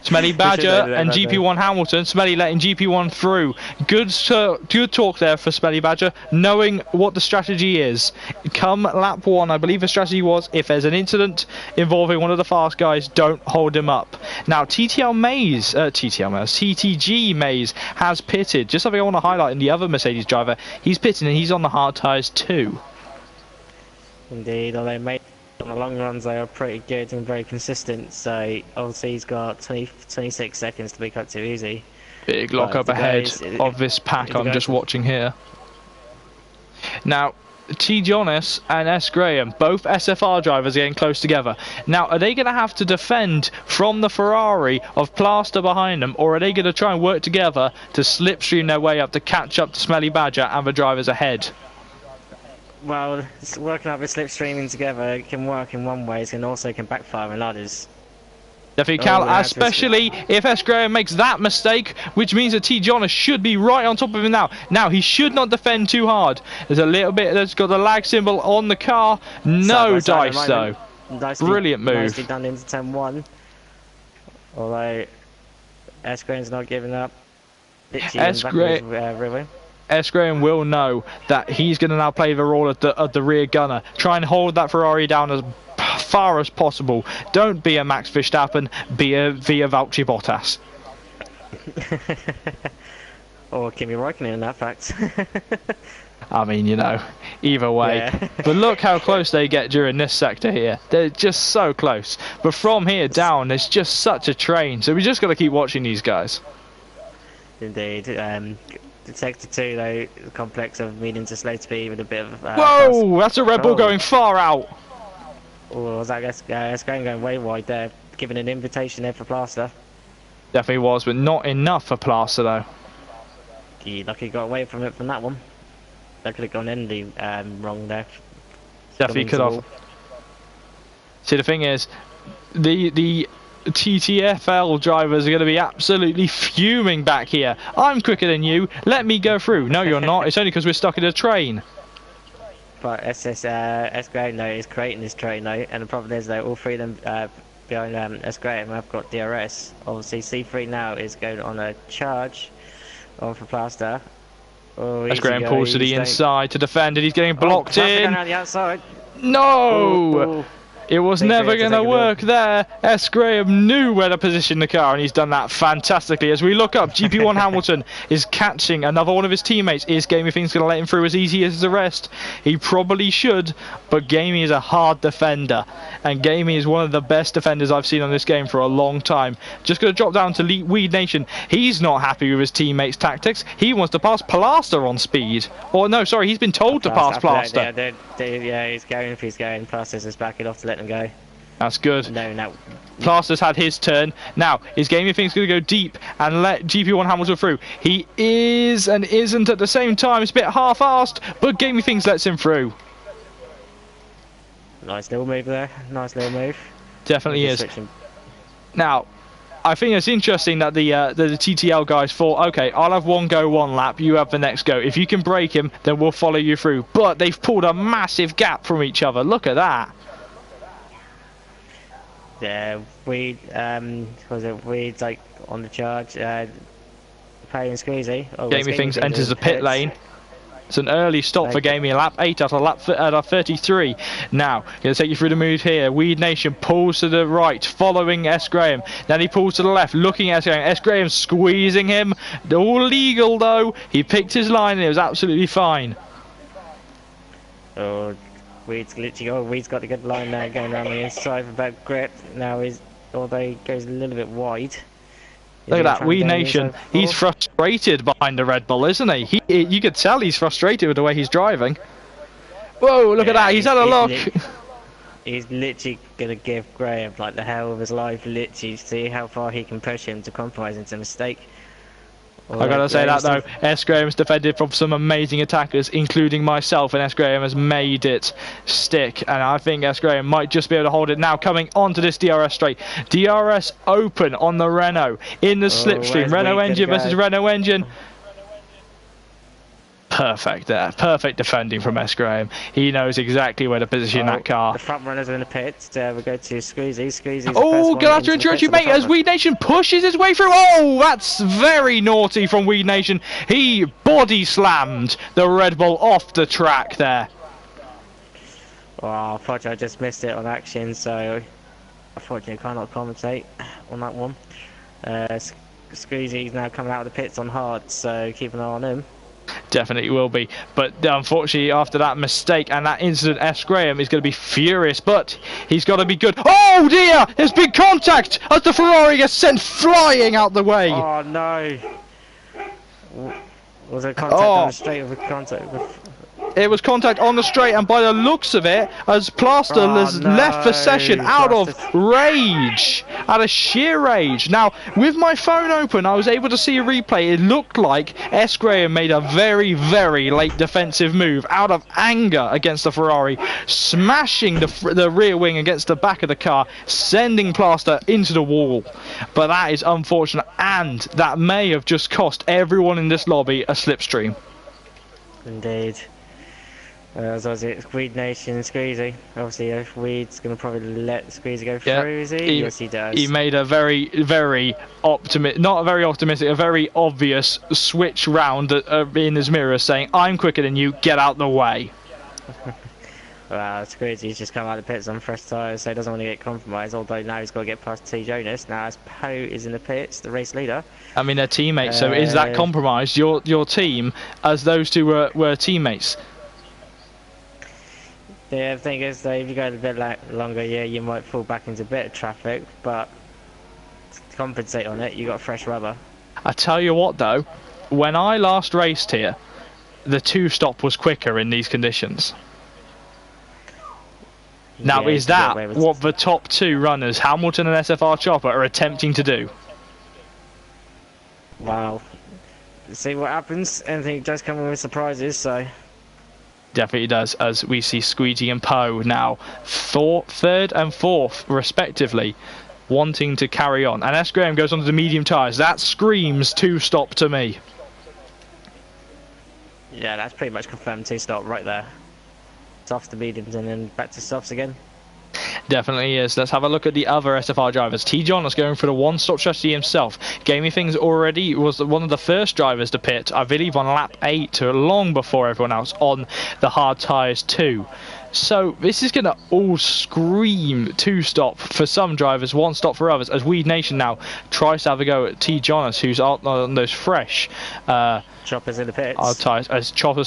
Smelly Badger and GP1 Hamilton. Smelly letting GP1 through. Good talk there for Smelly Badger, knowing what the strategy is. Come lap 1, I believe the strategy was, if there's an incident involving one of the fast guys, don't hold him up. Now, TTG Maze has pitted. Just something I want to highlight in the other Mercedes driver. He's pitting and he's on the hard tyres too. Indeed, although Maze on the long runs they are pretty good and very consistent, so obviously he's got 26 seconds to make up to Easy. Big lock up ahead of this pack I'm just watching here. Now, T. Jonas and S. Graham, both SFR drivers, are getting close together. Now, are they going to have to defend from the Ferrari of Plaster behind them, or are they going to try and work together to slipstream their way up to catch up to Smelly Badger and the drivers ahead? Well, working up with slipstreaming together can work in one way, it can also backfire in others. Definitely can, especially if S. Graham makes that mistake, which means that T. Jonas should be right on top of him now. Now, he should not defend too hard. There's a little bit that's got the lag symbol on the car. No dice, though. Brilliant move. Nicely done into 10-1. Although, S. Graham's not giving up. S. Graham will know that he's going to now play the role of the rear gunner. Try and hold that Ferrari down as far as possible. Don't be a Max Verstappen, be a Valtteri Bottas. Or Kimi Räikkönen in that fact. I mean, you know, either way. Yeah. But look how close they get during this sector here. They're just so close. But from here down, there's just such a train. So we just got to keep watching these guys. Indeed. Sector 2 though, the complex of medium to slow speed with a bit of whoa, that's a Red Bull going far out. Oh, was that going way wide there, giving an invitation there for Plaster. Definitely was, but not enough for Plaster though. He lucky got away from it from that one. That could have gone in wrong there. Definitely could have. See, the thing is, the Ttfl drivers are going to be absolutely fuming back here. I'm quicker than you, let me go through. No, you're not, it's only because we're stuck in a train. But S. Graham though is creating this train though, and the problem is that all three of them behind S. Graham have got DRS. Obviously C3 now is going on a charge on for Plaster. Oh, S. Graham pulls to the inside to defend it, he's getting blocked in. Going out the outside. No! It was never going to work there. S. Graham knew where to position the car, and he's done that fantastically. As we look up, GP1 Hamilton is catching another one of his teammates. Is Gamey Things going to let him through as easy as the rest? He probably should, but Gamey is a hard defender, and Gamey is one of the best defenders I've seen on this game for a long time. Just going to drop down to Weed Nation. He's not happy with his teammates' tactics. He wants to pass Plaster on speed. Or no, sorry, he's been told to pass Plaster. Yeah, he's going if he's going. Plaster's just backing off to let him go. That's good. No. Plaster's had his turn. Now, is Gaming Things going to go deep and let GP1 Hamilton through? He is and isn't at the same time. It's a bit half-assed, but Gaming Things lets him through. Nice little move there. Nice little move. Definitely is. Switching. Now, I think it's interesting that the TTL guys thought, okay, I'll have one go one lap, you have the next go. If you can break him, then we'll follow you through. But they've pulled a massive gap from each other. Look at that. Yeah, Weed's like on the charge. Pay and Squeezy. Oh, Gaming Things enters the pit lane. It's an early stop for Gaming, lap 8 out of lap 33. Now, going to take you through the move here. Weed Nation pulls to the right, following S. Graham. Then he pulls to the left, looking at S. Graham. S. Graham squeezing him. All legal, though. He picked his line and it was absolutely fine. Oh, Weed's got a good line there, going around the inside for better grip. Now although he goes a little bit wide. Look at that, Weed Nation. He's frustrated behind the Red Bull, isn't he? You could tell he's frustrated with the way he's driving. Whoa, look at that. He's had a look. He's literally going to give Graham like the hell of his life, literally, see how far he can push him to compromise into a mistake. I gotta say that though, S. Graham's defended from some amazing attackers, including myself, and S. Graham has made it stick. And I think S. Graham might just be able to hold it now, coming onto this DRS straight. DRS open on the Renault in the slipstream. Renault engine versus Renault engine. Perfect there. Perfect defending from S. Graham. He knows exactly where to position that car. The front runners are in the pits. We go to Squeezy. Oh, gonna have to interrupt you, mate, as Weed Nation pushes his way through. Oh, that's very naughty from Weed Nation. He body slammed the Red Bull off the track there. Oh, unfortunately, I just missed it on action, so unfortunately, I cannot commentate on that one. Squeezy's now coming out of the pits on hard, so keep an eye on him. Definitely will be, but unfortunately after that mistake and that incident, S. Graham is going to be furious, but he's got to be good. Oh dear, there's big contact as the Ferrari gets sent flying out the way. Oh no, was it contact on the straight of a contact? It was contact on the straight, and by the looks of it, as Plaster has left the session out of rage, out of sheer rage. Now, with my phone open, I was able to see a replay. It looked like S. Graham made a very, very late defensive move out of anger against the Ferrari, smashing the rear wing against the back of the car, sending Plaster into the wall. But that is unfortunate, and that may have just cost everyone in this lobby a slipstream. Indeed. As was it, Weed Nation, Squeezy. Obviously, Weed's going to probably let Squeezy go through, is he? Yes, he does. He made a very, very not a very optimistic, a very obvious switch round in his mirror, saying, "I'm quicker than you, get out the way." Well, Squeezy's just come out of the pits on fresh tyres, so he doesn't want to get compromised, although now he's got to get past T. Jonas. Now, as Poe is in the pits, the race leader. I mean, they're teammates, so is that compromised? Your team, as those two were teammates? The thing is, though, if you go a bit longer, yeah, you might fall back into a bit of traffic, but to compensate on it, you got fresh rubber. I tell you what, though, when I last raced here, the two-stop was quicker in these conditions. Now, is that what the top two runners, Hamilton and SFR Chopper, are attempting to do? Wow. See what happens. Anything does come with surprises, so... Definitely does, as we see Squeegee and Poe now third and fourth, respectively, wanting to carry on. And S. Graham goes onto the medium tyres. That screams two-stop to me. Yeah, that's pretty much confirmed two-stop right there. Softs to mediums and then back to softs again. Definitely is. Let's have a look at the other SFR drivers. T. John is going for the one-stop strategy himself. Gaming Things already was one of the first drivers to pit, I believe on lap 8, long before everyone else, on the hard tyres too. So this is going to all scream two-stop for some drivers, one-stop for others, as Weed Nation now tries to have a go at T. Jonas, who's on those fresh Chopper's in the pits. Tyres, as Chopper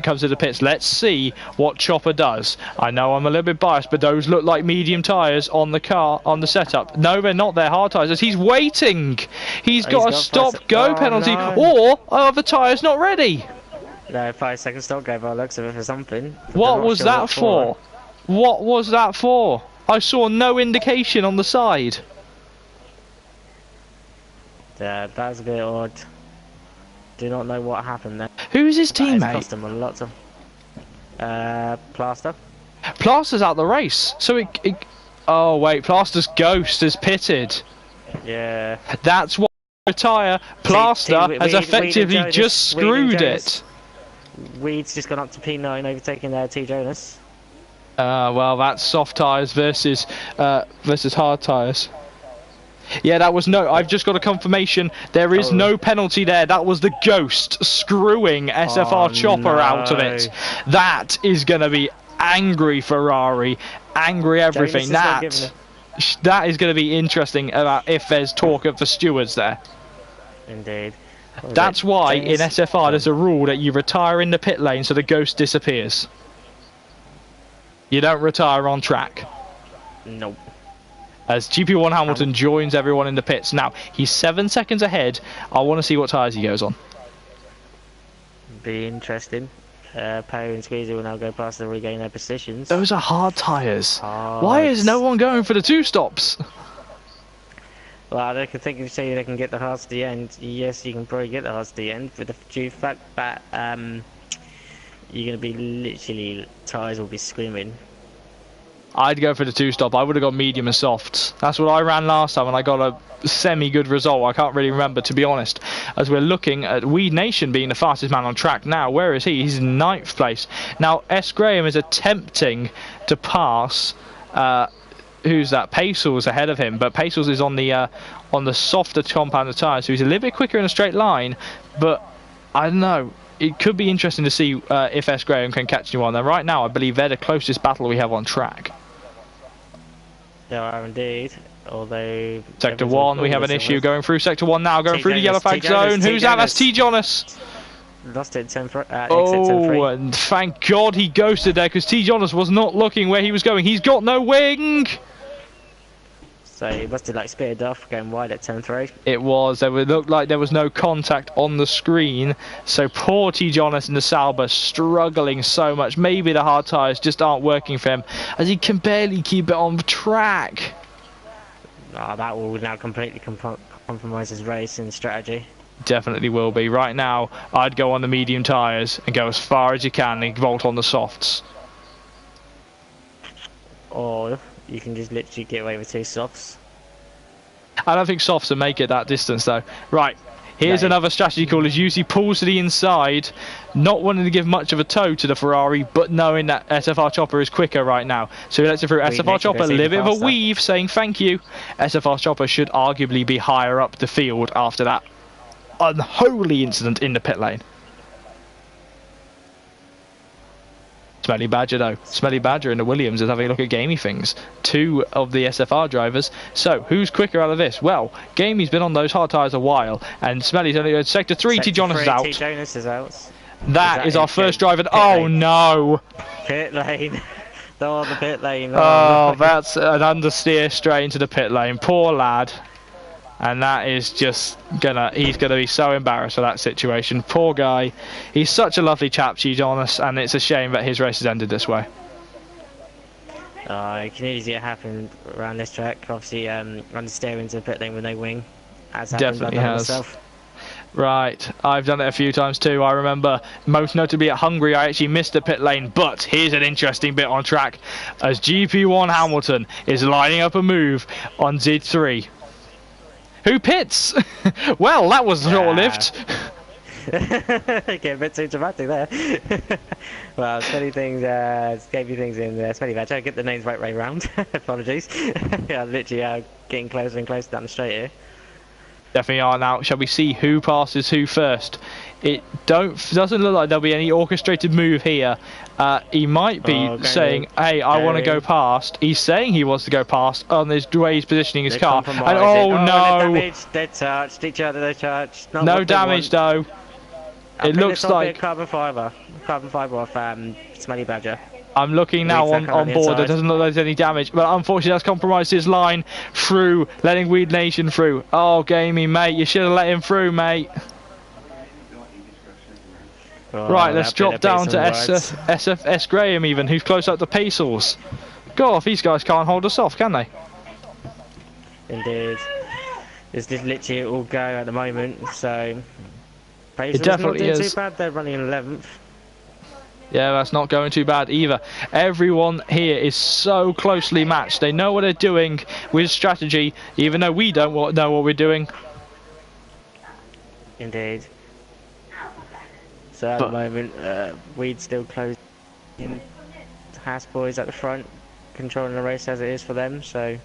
comes to the pits. Let's see what Chopper does. I know I'm a little bit biased, but those look like medium tyres on the car, on the setup. No, they're not. They're hard tyres, as he's waiting. He's got a stop-go penalty, or are the tyres not ready? No, 5 seconds stop go by the looks of it for something. What was that for? What was that for? I saw no indication on the side. Yeah, that's a bit odd. Do not know what happened there. Who's his teammate? Cost him a lot of... Plaster. Plaster's out the race. So oh wait, Plaster's Ghost is pitted. Yeah. That's why retire. Plaster has effectively just screwed it. Weed's just gone up to P9, overtaking T Jonas. Well, that's soft tyres versus hard tyres. Yeah, that was no. I've just got a confirmation. There is no penalty there. That was the Ghost screwing SFR Chopper out of it. That is going to be angry Ferrari, angry everything. That is going to be interesting about if there's talk of the stewards there. Indeed. That's why in SFR there's a rule that you retire in the pit lane so the Ghost disappears. You don't retire on track. Nope. As GP1 Hamilton joins everyone in the pits. Now, he's 7 seconds ahead. I want to see what tyres he goes on. Be interesting. Power and Squeezy will now go past to regain their positions. Those are hard tyres. Why is no one going for the 2 stops? Well, I don't think if you say they can get the hards to the end, yes, you can probably get the hards to the end, with the due fact that you're going to be literally, tyres will be screaming. I'd go for the 2 stop. I would have got medium and softs. That's what I ran last time and I got a semi-good result. I can't really remember, to be honest. As we're looking at Weed Nation being the fastest man on track now. Where is he? He's in 9th place. Now, S. Graham is attempting to pass... who's that? Pacel's ahead of him, but Pacel's is on the softer compound of tyres, so he's a little bit quicker in a straight line, but I don't know. It could be interesting to see if S. Graham can catch anyone. And right now, I believe they're the closest battle we have on track. They are indeed, although... Sector 1, we have an issue going through Sector 1 now, going through the yellow flag zone. Who's that? That's T. Jonas. Lost it at 10 oh, and thank God he ghosted there, because T. Jonas was not looking where he was going. He's got no wing! So he must have like speared off, going wide at 10-3. It was. It looked like there was no contact on the screen. So poor T. Jonas in the Sauber struggling so much. Maybe the hard tyres just aren't working for him, as he can barely keep it on track. Oh, that will now completely compromise his racing strategy. Definitely will be. Right now, I'd go on the medium tyres and go as far as you can and vault on the softs. Or you can just literally get away with 2 softs. I don't think softs will make it that distance though. Right, here's another strategy call as Yusi pulls to the inside, not wanting to give much of a toe to the Ferrari, but knowing that SFR Chopper is quicker right now. So he lets it through. SFR Chopper, a little bit of a weave, saying thank you. SFR Chopper should arguably be higher up the field after that unholy incident in the pit lane. Smelly Badger though. Smelly Badger and the Williams is having a look at Gamey things. 2 of the SFR drivers. So, who's quicker out of this? Well, Gamey's been on those hard tyres a while, and Smelly's only Sector 3, T. Jonas is out. T. Jonas is out. That is our first driver. Oh no! Pit lane. Oh, the pit lane. Oh, that's an understeer straight into the pit lane. Poor lad. And that is just he's gonna be so embarrassed for that situation. Poor guy. He's such a lovely chap, T. Jonas, and it's a shame that his race has ended this way. It can easily happen around this track. Obviously, understeer into the pit lane with no wing. As definitely has. Myself. Right, I've done it a few times too. I remember, most notably at Hungary, I actually missed the pit lane. But here's an interesting bit on track, as GP1 Hamilton is lining up a move on Z3. Who pits? Well, that was short-lived. Get a bit too dramatic there. Well, Smelly things, gave you things in Smelly Badge. I get the names right way round. Apologies. Yeah, literally getting closer and closer down the straight here. Definitely are now. Shall we see who passes who first? It doesn't look like there'll be any orchestrated move here. He might be saying, hey, I want to go past. He's saying he wants to go past on this way he's positioning his car. And oh no! They touched each other, they touched. No damage though. It looks like carbon fibre off Smelly Badger. I'm looking now on board. There doesn't look like there's any damage, but unfortunately that's compromised his line through, letting Weed Nation through. Oh, Gamey, mate, you should have let him through, mate. Oh, right, let's drop down to S. Graham even, who's close up to Pacels. God, these guys can't hold us off, can they? Indeed. It's just literally all go at the moment, so... It definitely not doing is. too bad, they're running in 11th. Yeah, that's not going too bad either. Everyone here is so closely matched. They know what they're doing with strategy, even though we don't know what we're doing. Indeed. So at the moment, Weed's still closing in. Haas boys at the front, controlling the race as it is for them. So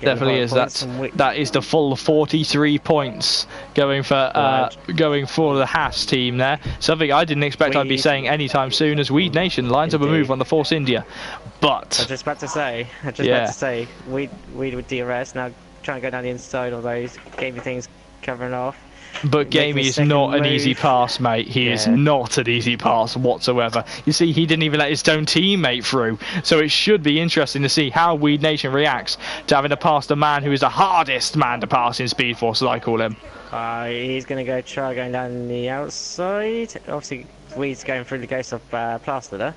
definitely is. That is the full 43 points going for the Haas team there. Something I didn't expect I'd be saying anytime soon, as Weed Nation lines up a move on the Force India. But I was just about to say, Weed with DRS now trying to go down the inside, although he's gaming things covering off. But Gamey is not an easy pass, mate. He is not an easy pass whatsoever. You see, he didn't even let his own teammate through. So it should be interesting to see how Weed Nation reacts to having to pass the man who is the hardest man to pass in Speed Force, as I call him. He's going to try going down the outside. Obviously, Weed's going through the ghost of Plaster there.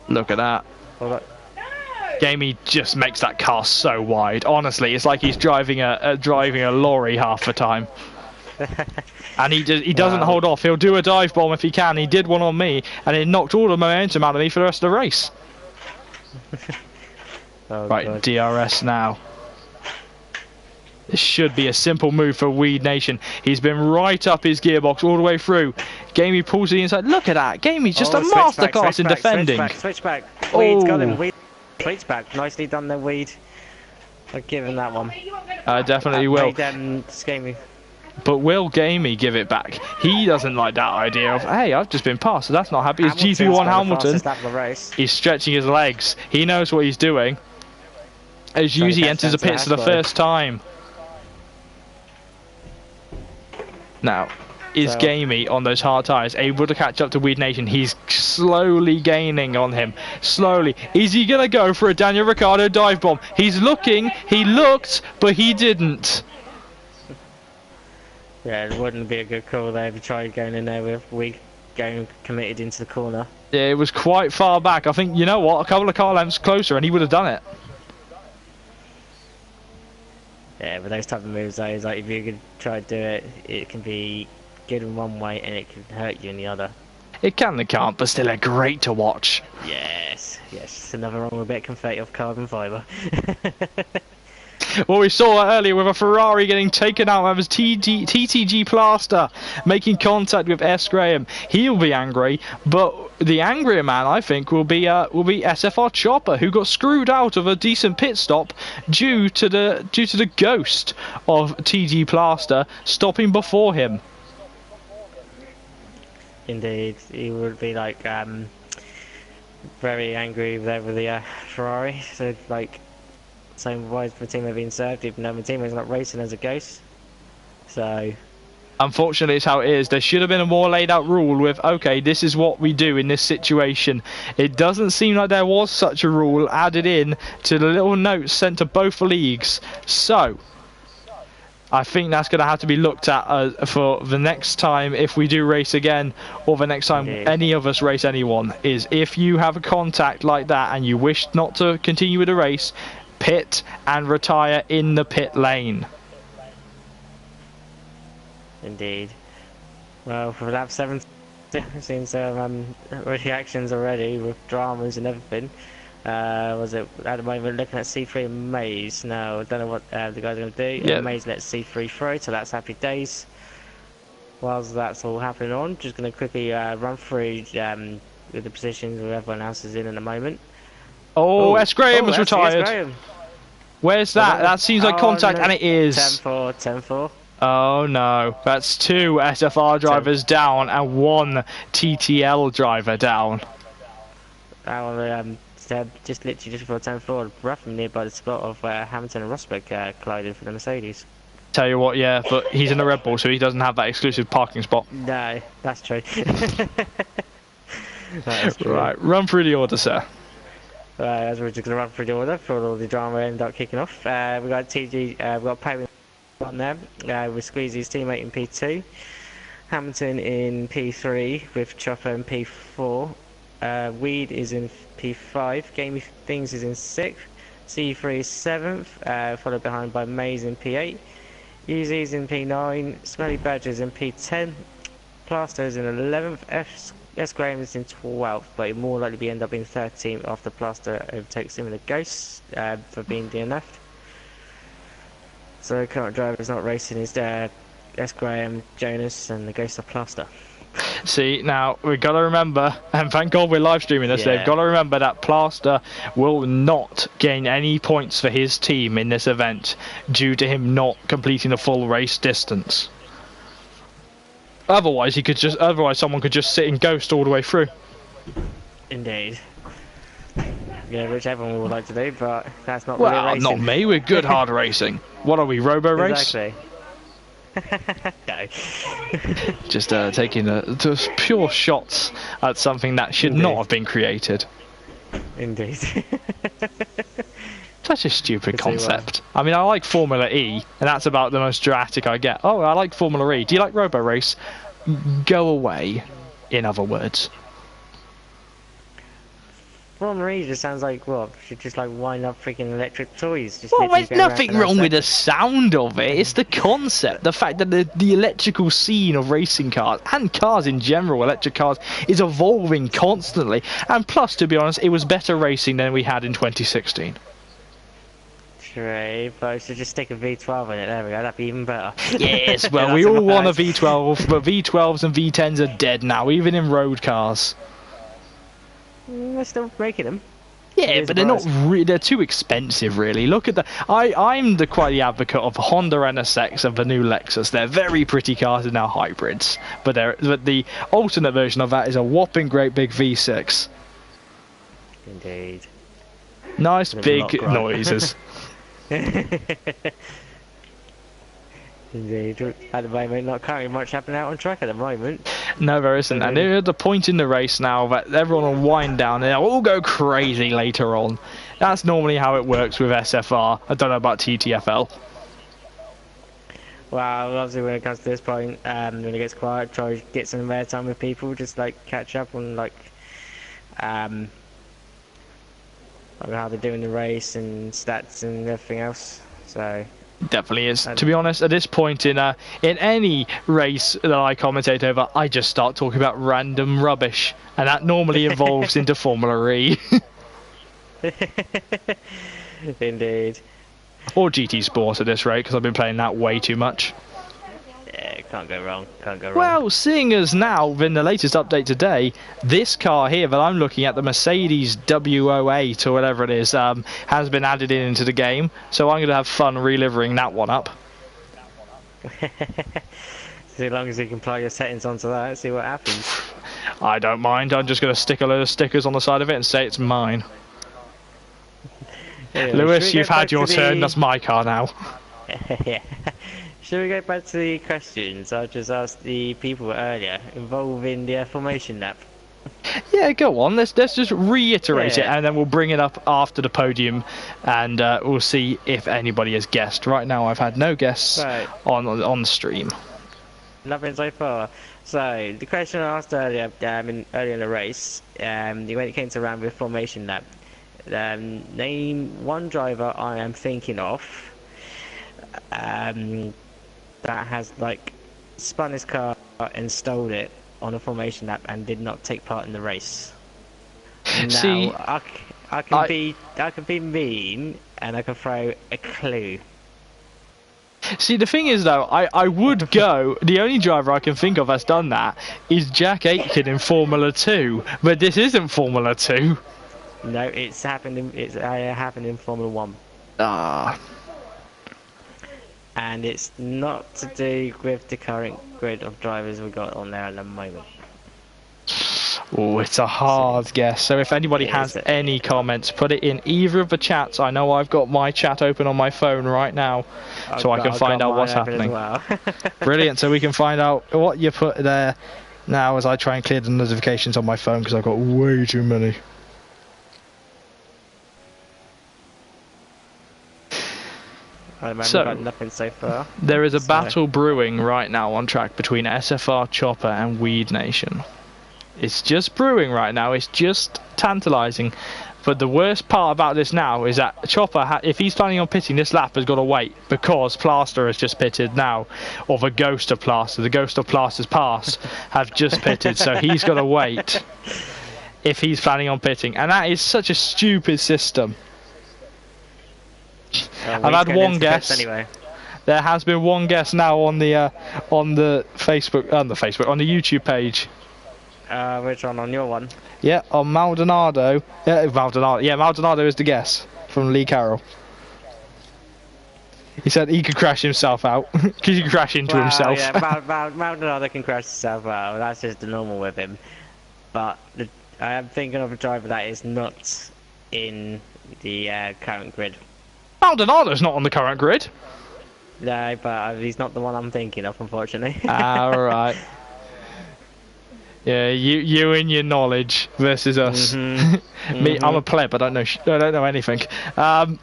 Look at that. Gamey just makes that car so wide. Honestly, it's like he's driving a lorry half the time. And he doesn't hold off. He'll do a dive bomb if he can. He did one on me, and it knocked all the momentum out of me for the rest of the race. Right, God. DRS now. This should be a simple move for Weed Nation. He's been right up his gearbox all the way through. Gamey pulls to the inside. Look at that. Gamey's just a masterclass in defending. Switch back. Weed's got him. Switch back. Nicely done there, Weed. I'll give him that one. I definitely will. But will Gamey give it back? He doesn't like that idea of, hey, I've just been passed, so that's not happy. It's GP1 Hamilton. He's stretching his legs. He knows what he's doing. As Yuzi enters the pits for the first time. Now, is Gamey on those hard tyres able to catch up to Weed Nation? He's slowly gaining on him. Slowly. Is he going to go for a Daniel Ricciardo dive bomb? He's looking. He looked, but he didn't. Yeah, it wouldn't be a good call there if he tried going in there with Weed going committed into the corner. Yeah, it was quite far back. I think, you know what, a couple of car lengths closer and he would have done it. Yeah, but those type of moves though, is like if you could try to do it, it can be good in one way and it can hurt you in the other. It can and can't, but still great to watch. Yes, another wrong with a bit of confetti of carbon fibre. Well, we saw that earlier with a Ferrari getting taken out. That was TTG Plaster making contact with S. Graham. He'll be angry, but the angrier man, I think, will be SFR Chopper, who got screwed out of a decent pit stop due to the ghost of TG Plaster stopping before him. Indeed, he would be like very angry with the Ferrari. So like. Same why the team have been served, even though the team is not racing as a ghost. So unfortunately it's how it is. There should have been a more laid out rule with, okay, this is what we do in this situation. It doesn't seem like there was such a rule added in to the little notes sent to both leagues. So I think that's going to have to be looked at for the next time if we do race again, or the next time any of us race anyone, is if you have a contact like that and you wish not to continue with the race, pit and retire in the pit lane. Indeed. Well, for lap 7, we've seen some reactions already with dramas and everything. Was it at the moment looking at C3 and Maze? No, I don't know what the guys are going to do. Maze lets C3 through, so that's happy days. Whilst that's all happening on, just going to quickly run through with the positions where everyone else is in at the moment. Oh, S. Graham has retired. Where's that? That seems like contact, and it is. 10-4, 10-4. Oh no, that's 2 SFR drivers down and 1 TTL driver down. Just literally just before 10-4, roughly nearby the spot of Hamilton and Rosberg collided for the Mercedes. Tell you what, yeah, but he's in a Red Bull, so he doesn't have that exclusive parking spot. No, that's true. Right, run through the order, sir. As we're just going to run through the order for all the drama ended up kicking off. We got TG, we got Payne on there with Squeezy's teammate in P2, Hamilton in P3 with Chopper in P4, Weed is in P5, Gamey Things is in 6th, C3 is 7th, followed behind by Maze in P8, UZ's in P9, Smelly Badger's in P10, Plaster is in 11th, S. Graham is in 12th, but he'll more likely end up in 13th after Plaster overtakes him in the Ghost for being DNF'd. So current driver is not racing his S. Graham, Jonas, and the Ghost of Plaster. See, now we've got to remember, and thank God we're live streaming this, Yeah. they've got to remember that Plaster will not gain any points for his team in this event due to him not completing the full race distance. Otherwise, someone could just sit in Ghost all the way through. Indeed. Yeah, which everyone would like to do, but that's not really racing. Not me. We're good hard racing. What are we, Robo Race? Exactly. No. Just taking just pure shots at something that should not have been created. Indeed. Such a stupid concept. I mean, I like Formula E, and that's about the most dramatic I get. Oh, I like Formula E. Do you like Robo Race? Go away, in other words. Formula E just sounds like, what, should just like wind up freaking electric toys. Just Well, there's literally go nothing around wrong with that. the sound of it. It's the concept, the fact that the electrical scene of racing cars, and cars in general, electric cars, is evolving constantly. And plus, to be honest, it was better racing than we had in 2016. True, but I should just stick a V12 in it, there we go, that'd be even better. Yes, well, we all want a V12, but V12s and V10s are dead now, even in road cars. They're still making them. Yeah, but they're not. They're too expensive, really. Look at the. I'm quite the advocate of Honda NSX and the new Lexus. They're very pretty cars and now hybrids, but the alternate version of that is a whopping great big V6. Indeed. Nice And big noises. Indeed. At the moment, not currently much happening out on track at the moment. No, there isn't. And they're at the point in the race now that everyone will wind down and they'll all go crazy later on. That's normally how it works with SFR. I don't know about Ttfl. Well, obviously when it comes to this point, when it gets quiet, try to get some airtime with people, just like catch up on like how they're doing the race and stats and everything else. So Definitely is. To be honest, at this point in any race that I commentate over, I just start talking about random rubbish, and that normally evolves into Formula E. Indeed. Or GT Sports at this rate, because I've been playing that way too much. Yeah, can't go wrong. Can't go wrong. Well, seeing as now, in the latest update today, this car here that I'm looking at, the Mercedes W08 or whatever it is, has been added into the game. So I'm going to have fun relivering that one up. As long as you can apply your settings onto that, see what happens. I don't mind. I'm just going to stick a load of stickers on the side of it and say it's mine. Anyway, Lewis, you've had your turn. That's my car now. Yeah. Should we go back to the questions I just asked the people earlier involving the formation lap? Yeah, go on. Let's just reiterate it, Yeah. and then we'll bring it up after the podium, and we'll see if anybody has guessed. Right now, I've had no guests on the stream. Nothing so far. So the question I asked earlier, earlier in the race, when it came to round with formation lap, name one driver I am thinking of. That has like spun his car and stole it on a formation lap and did not take part in the race. Now, See, I can be mean and I can throw a clue. See, the thing is, though, I would go. The only driver I can think of that's done that is Jack Aitken in Formula 2, but this isn't Formula 2. No, it's happened in Formula 1. Ah. And it's not to do with the current grid of drivers we got on there at the moment. Oh, it's a hard guess. So if anybody has any comments, put it in either of the chats. I know I've got my chat open on my phone right now, so I can find out what's happening. Well. Brilliant. So we can find out what you put there now as I try and clear the notifications on my phone because I've got way too many. So, nothing so far. There is a battle brewing right now on track between SFR, Chopper and Weed Nation. It's just brewing right now. It's just tantalising. But the worst part about this now is that Chopper, if he's planning on pitting this lap, has got to wait because Plaster has just pitted now, or the Ghost of Plaster. The Ghost of Plaster's pass have just pitted, so he's got to wait if he's planning on pitting. And that is such a stupid system. I've had one guess. Anyway. There has been one guess now on the Facebook, on the YouTube page. Which one? On your one? Yeah, on Maldonado. Yeah, Maldonado is the guess from Lee Carroll. He said he could crash himself out because he could crash into himself. Yeah, Maldonado can crash himself out. That's just the normal with him. But I am thinking of a driver that is not in the current grid. Maldonado's not on the current grid. No, but he's not the one I'm thinking of, unfortunately. Alright. Yeah, you and your knowledge versus us. Me, I'm a pleb. I don't know anything. To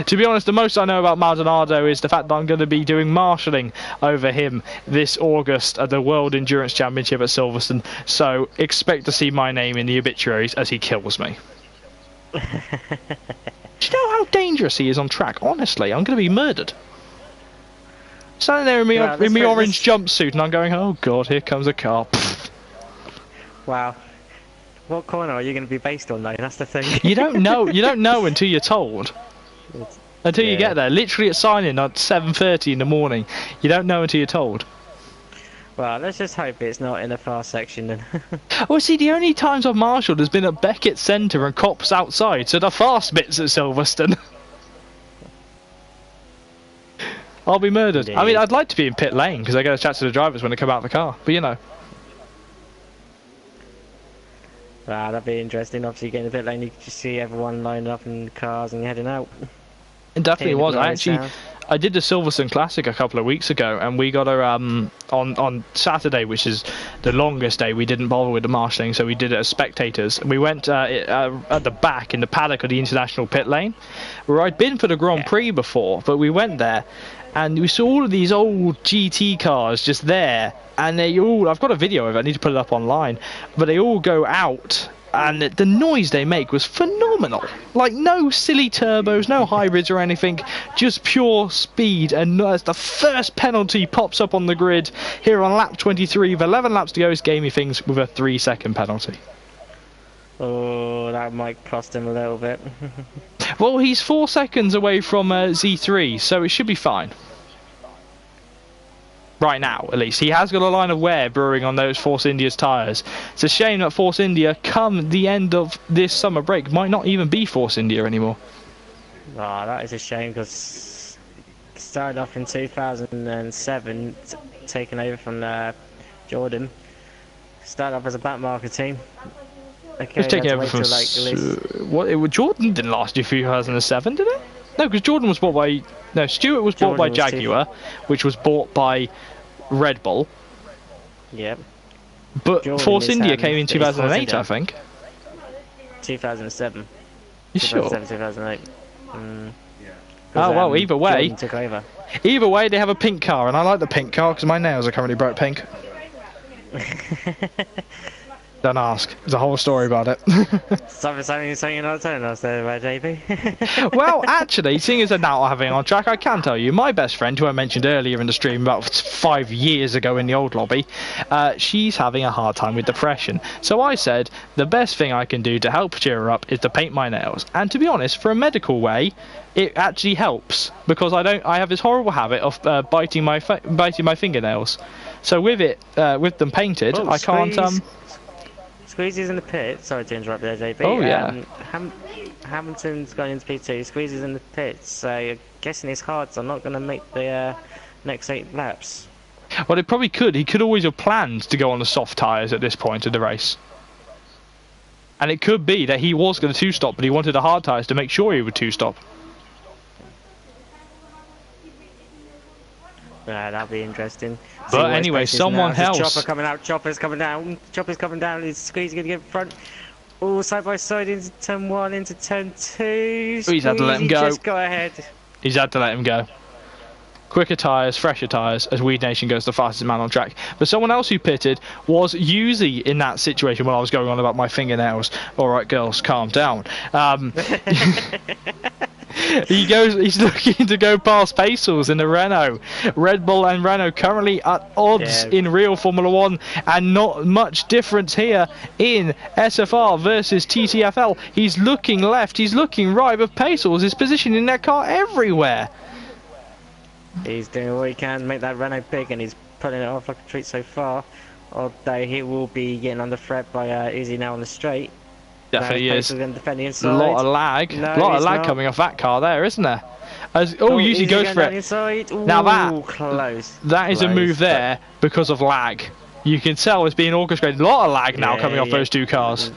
be honest, the most I know about Maldonado is the fact that I'm going to be doing marshalling over him this August at the World Endurance Championship at Silverstone. So expect to see my name in the obituaries as he kills me. Do you know how dangerous he is on track? Honestly, I'm going to be murdered. Standing there in my orange jumpsuit, and I'm going, oh god, here comes a car. Wow. What corner are you going to be based on, though? That's the thing. You don't know. You don't know until you're told. Until you get there. Literally at sign-in at 7:30 in the morning. You don't know until you're told. Well, let's just hope it's not in the fast section then. Well, see, the only times I've marshalled has been at Beckett Centre and cops outside, so the fast bits at Silverstone. I'll be murdered. Indeed. I mean, I'd like to be in pit lane because I get a chat to the drivers when they come out of the car, but you know. Wow, that'd be interesting. Obviously, you get in the pit lane, you can just see everyone lined up in the cars and heading out. It definitely was. I did the Silverstone Classic a couple of weeks ago, and we got her on Saturday, which is the longest day. We didn't bother with the marshalling, so we did it as spectators. We went at the back in the paddock of the International Pit Lane, where I'd been for the Grand Prix before, but we went there, and we saw all of these old GT cars just there, and they all, I've got a video of it, I need to put it up online, but they all go out, and the noise they make was phenomenal. Like, no silly turbos, no hybrids or anything, just pure speed. And as the first penalty pops up on the grid here on lap 23 with 11 laps to go, it's gamey things with a 3-second penalty. Oh, that might cost him a little bit. Well, he's 4 seconds away from Z3, so it should be fine. Right now, at least. He has got a line of wear brewing on those Force India's tyres. It's a shame that Force India, come the end of this summer break, might not even be Force India anymore. Ah, that is a shame, because started off in 2007, taken over from Jordan. Started off as a backmarker team. Okay, it was taken over from... Jordan didn't last you 2007, did it? No, because Jordan was bought by... No, Stewart was bought by Jaguar, which was bought by Red Bull. Yep. But Jordan Force India came in 2008, I think. 2007. You sure? 2008. Oh, well, either way. Jordan took over. Either way, they have a pink car, and I like the pink car because my nails are currently bright pink. Don't ask. There's a whole story about it. Something you're not telling us there, JP. Well, actually, seeing as they're now having on track, I can tell you, my best friend, who I mentioned earlier in the stream about 5 years ago in the old lobby, she's having a hard time with depression. So I said, the best thing I can do to help cheer her up is to paint my nails. And to be honest, for a medical way, it actually helps because I have this horrible habit of biting my fingernails. So with them painted, I can't. Squeezy's in the pit. Sorry to interrupt there, JP. Oh, yeah. Hamilton's going into P2. Squeezy's in the pit. So I'm guessing his hards are not going to make the next 8 laps. Well, it probably could. He could always have planned to go on the soft tyres at this point of the race. And it could be that he was going to 2-stop, but he wanted the hard tyres to make sure he would 2-stop. Yeah, that'll be interesting. But anyway, someone else. Chopper coming out. Chopper's coming down. Chopper's coming down. He's squeezing to get in front. Oh, side by side into turn 1, into turn 2. He's had to let him go. Just go ahead. He's had to let him go. quicker tyres, fresher tyres, as Weed Nation goes the fastest man on track. But someone else who pitted was Yuzi in that situation when I was going on about my fingernails. Alright girls, calm down. He's looking to go past Pacels in the Renault. Red Bull and Renault currently at odds in real Formula 1, and not much difference here in SFR versus Ttfl. He's looking left, he's looking right, but Pacels is positioning that car everywhere. He's doing what he can to make that Renault big, and he's putting it off like a treat so far. Although he will be getting under threat by Izzy now on the straight. Definitely is. A lot of lag. No, a lot of lag not. Coming off that car there, isn't there? Usually goes for it. Ooh, now that close. That is a move there because of lag. You can tell it's being orchestrated. A lot of lag now coming off those two cars.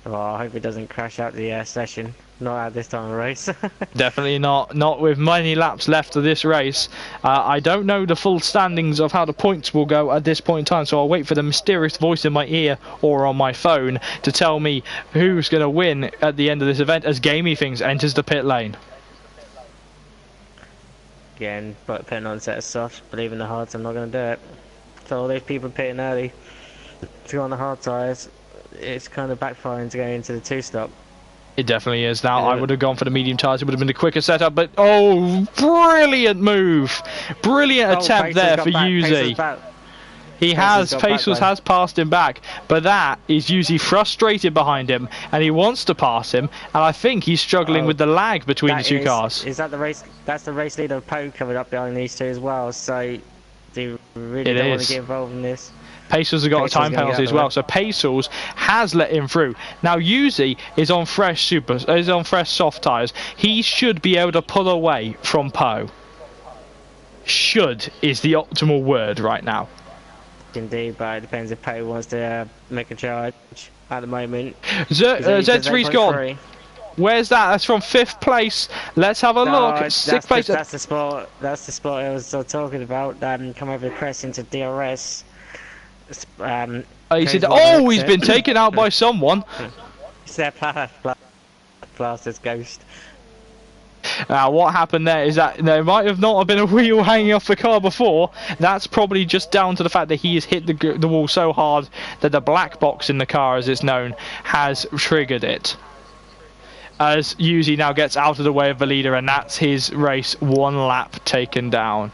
Well, I hope it doesn't crash out the session. Not at this time of the race. Definitely not. Not with many laps left of this race. I don't know the full standings of how the points will go at this point in time, so I'll wait for the mysterious voice in my ear or on my phone to tell me who's going to win at the end of this event as Gamey Things enters the pit lane. Again, but pitting on set of soft. Believe in the hards, I'm not going to do it. So all those people pitting early to go on the hard tyres, it's kind of backfiring to go into the two-stop. It definitely is. Now, I would have gone for the medium tyres. It would have been a quicker setup, but oh, brilliant move. Brilliant attempt there for Yuzi. Pacels has passed him back, but that is Yuzi frustrated behind him, and he wants to pass him, and I think he's struggling with the lag between the two cars. Is that the race? That's the race leader Poe coming up behind these two as well, so they really don't want to get involved in this. Pacels have got a time penalty as well, so Pacels has let him through. Now Yuzi is on fresh soft tyres. He should be able to pull away from Poe. Should is the optimal word right now. Indeed, but it depends if Poe wants to make a charge at the moment. Z3's gone. Where's that? That's from 5th place. Let's have a look. 6th place. That's the spot. That's the spot I was talking about. Come over the crest into DRS. He's been taken out by someone. It's their Plaster's ghost. What happened there is that there might have not been a wheel hanging off the car before. That's probably just down to the fact that he has hit the wall so hard that the black box in the car, as it's known, has triggered it. As Yuzi now gets out of the way of the leader, and that's his race, 1 lap taken down.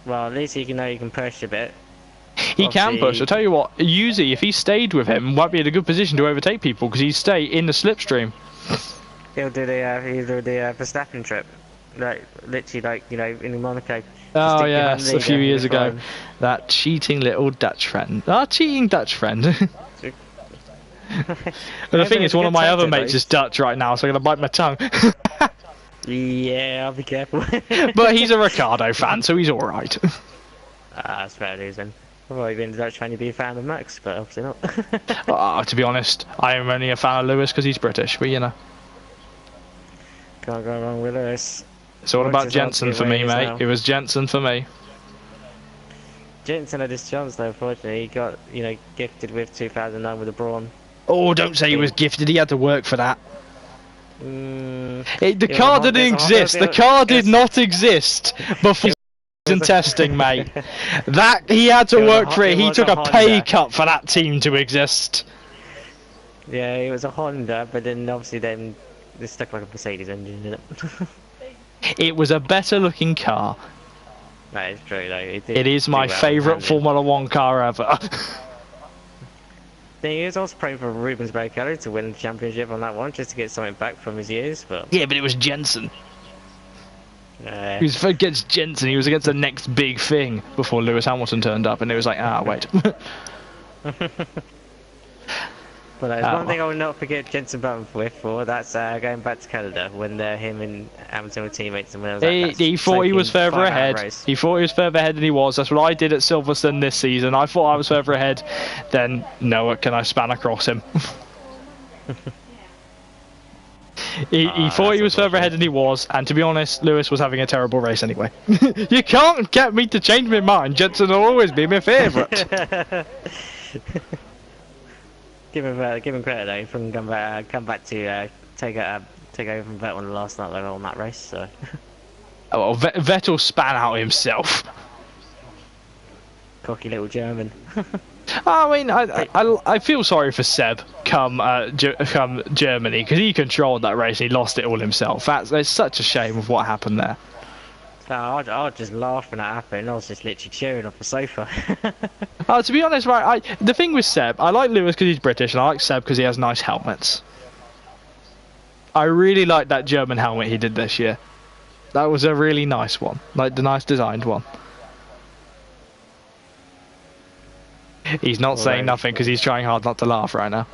Well, at least you know you can push a bit. He can push. I'll tell you what, Yuzi, if he stayed with him, might be in a good position to overtake people because he'd stay in the slipstream. He'll do the Verstappen trip, literally in Monaco. Oh yes, a few years ago. That cheating little Dutch friend. Cheating Dutch friend. And the thing is, one of my other mates is Dutch right now, so I'm gonna bite my tongue. Yeah, I'll be careful. But he's a Ricardo fan, so he's alright. That's fair news then. I've already been a Dutch fan, you'd be a fan of Max, but obviously not. To be honest, I am only a fan of Lewis because he's British, but you know. Can't go wrong with Lewis. So what about Jensen for me, mate? Now. It was Jensen for me. Jensen had his chance though, unfortunately. He got, gifted with 2009 with a Brawn. Oh, don't say he was gifted, he had to work for that. The car didn't exist. The car did not exist before season testing, mate. That he had to work for it. He took a pay cut for that team to exist. Yeah, it was a Honda, but then obviously they stuck like a Mercedes engine in it. It was a better looking car. That is true though. It is my favourite Formula 1 car ever. He was also praying for Rubens Barrichello to win the championship on that one, just to get something back from his years. But yeah, but it was Jensen. He was against Jensen. He was against the next big thing before Lewis Hamilton turned up, and it was like, wait. But there's one thing I will not forget Jensen Button for. That's going back to Canada when him and Hamilton were teammates. And when he thought he was further ahead. He thought he was further ahead than he was. That's what I did at Silverstone this season. I thought I was further ahead. Then Noah, can I span across him? He thought he was further ahead than he was, and to be honest, Lewis was having a terrible race anyway. You can't get me to change my mind. Jensen will always be my favourite. Give him credit though, from come back to take over from Vettel on the last night on that race. So. Oh, well, Vettel span out himself. Cocky little German. I mean, I feel sorry for Seb come Germany, because he controlled that race and he lost it all himself. It's such a shame of what happened there. No, I was just laughing at it happening. I was just literally cheering off the sofa. To be honest, right, the thing with Seb, I like Lewis because he's British, and I like Seb because he has nice helmets. I really like that German helmet he did this year. That was a really nice one, like the nice designed one. He's not saying nothing because he's trying hard not to laugh right now.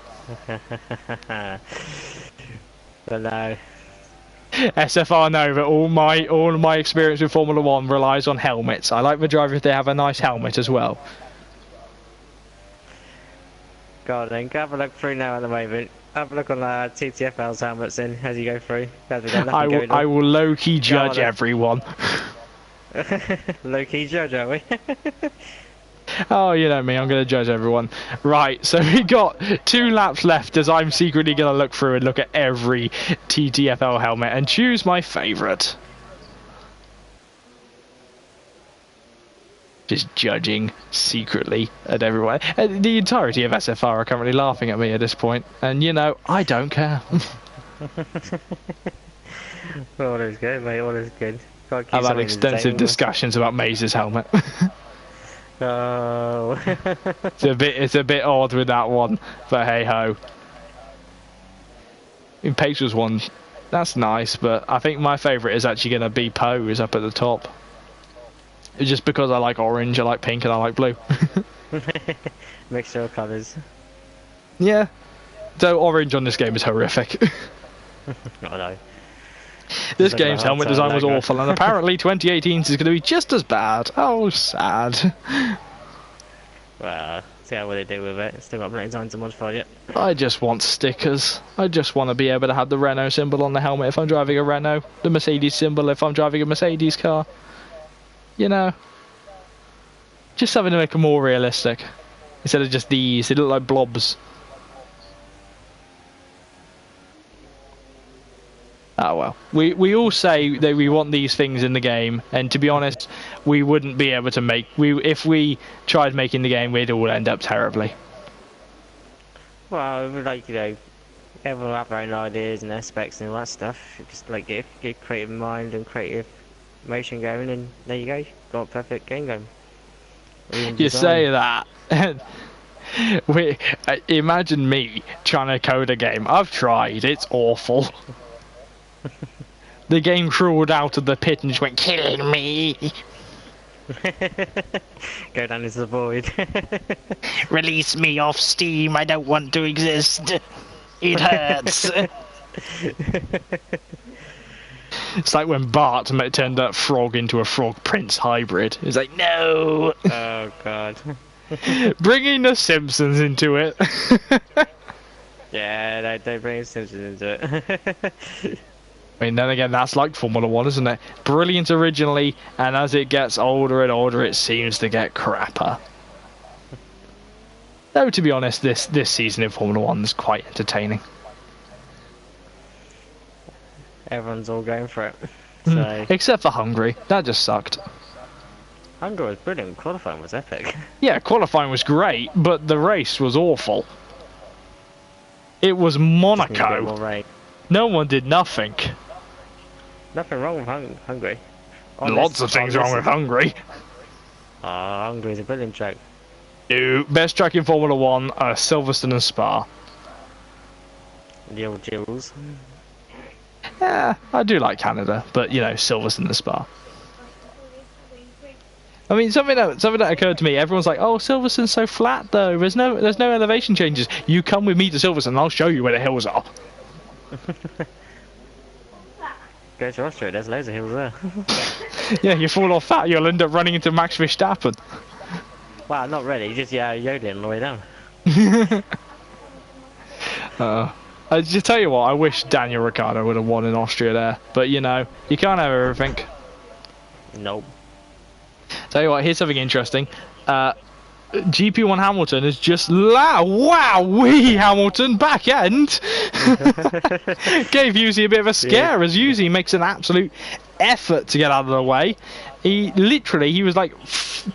But no. SFR know that all my experience with Formula 1 relies on helmets. I like the driver if they have a nice helmet as well. God, then have a look through now at the moment. Have a look on TTFL's helmets then as you go through. I will low-key judge everyone. Low-key judge, are we? Oh, you know me, I'm going to judge everyone. Right, so we got 2 laps left as I'm secretly going to look through and look at every TTFL helmet and choose my favourite. Just judging secretly at everyone. The entirety of SFR are currently laughing at me at this point, and you know, I don't care. All is good, mate, all is good. I've had extensive discussions about Maze's helmet. Oh. It's a bit odd with that one, but hey ho. In Pace's one, that's nice, but I think my favourite is actually going to be Poe's up at the top. It's just because I like orange, I like pink, and I like blue. Mixture of colours. Yeah. So orange on this game is horrific. I know. This game's helmet design was awful, and apparently 2018's is going to be just as bad. Oh, sad. Well, see how they do with it. Still got plenty of time to modify it. I just want stickers. I just want to be able to have the Renault symbol on the helmet if I'm driving a Renault, the Mercedes symbol if I'm driving a Mercedes car. You know, just something to make it more realistic instead of just these. They look like blobs. Oh well, we all say that we want these things in the game, and to be honest, we wouldn't be able to make. If we tried making the game, we'd all end up terribly. Well, like, you know, everyone will have their own ideas and their specs and all that stuff. Just like get creative mind and creative motion going, and there you go, got a perfect game going. You say that. Imagine me trying to code a game. I've tried. It's awful. The game crawled out of the pit and just went, killing me. Go down into the void. Release me off Steam. I don't want to exist. It hurts. It's like when Bart turned that frog into a Frog Prince hybrid. It's like, no. Oh god. Bringing the Simpsons into it. Yeah, they bring Simpsons into it. I mean, then again, that's like Formula 1, isn't it? Brilliant originally, and as it gets older and older, it seems to get crapper. Though, to be honest, this season in Formula 1 is quite entertaining. Everyone's all going for it. So. Except for Hungary. That just sucked. Hungary was brilliant. Qualifying was epic. Yeah, qualifying was great, but the race was awful. It was Monaco. No one did nothing. Nothing wrong with Hungary. Lots of things wrong with Hungary. Hungary's a brilliant track. No, best track in Formula 1 are Silverstone and Spa. The old Jills. Yeah, I do like Canada, but you know, Silverstone and Spa. I mean, something that occurred to me. Everyone's like, "Oh, Silverstone's so flat, though. There's no elevation changes." You come with me to Silverstone, and I'll show you where the hills are. Go to Austria. There's loads of hills there. Yeah, you fall off that, you'll end up running into Max Verstappen. Wow, not really. Just yodeling on the way down. I just tell you what, I wish Daniel Ricciardo would have won in Austria there, but you know, you can't have everything. Nope. Tell you what, here's something interesting. GP1 Hamilton is just wow, wee Hamilton back end gave Yuzi a bit of a scare as Yuzi makes an absolute effort to get out of the way. He was like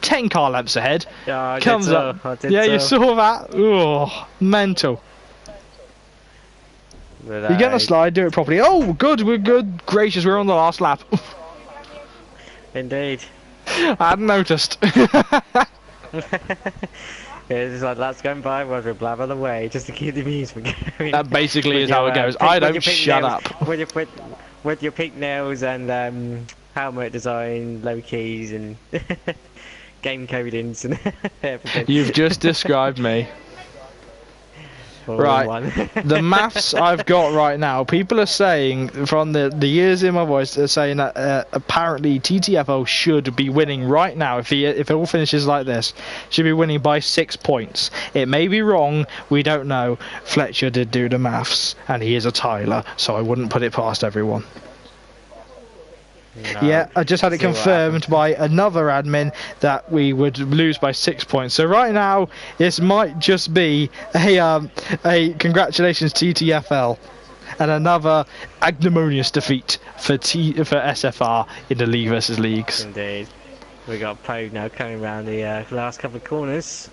10 car lengths ahead. Yeah, I comes did up. so. I did Yeah, so. you saw that. Oh, mental. But, You're gonna slide, do it properly. Oh, good, we're good. Gracious, we're on the last lap. Indeed. I hadn't noticed. It's like that's going by, Roger, blabber the way, just to keep the music going. That basically is how it goes. I don't shut up. With your pink nails and helmet design, low keys and game codings and everything. You've just described me. Right, the maths I've got right now, people are saying, from the years in my voice, they're saying that apparently TTFL should be winning right now, if it all finishes like this, should be winning by 6 points. It may be wrong, we don't know. Fletcher did do the maths, and he is a Tyler, so I wouldn't put it past everyone. No. Yeah, I just had it confirmed by another admin that we would lose by 6 points. So right now, this might just be a congratulations TTFL and another ignominious defeat for SFR in the League versus Leagues. Indeed, we got Poe now coming around the last couple of corners.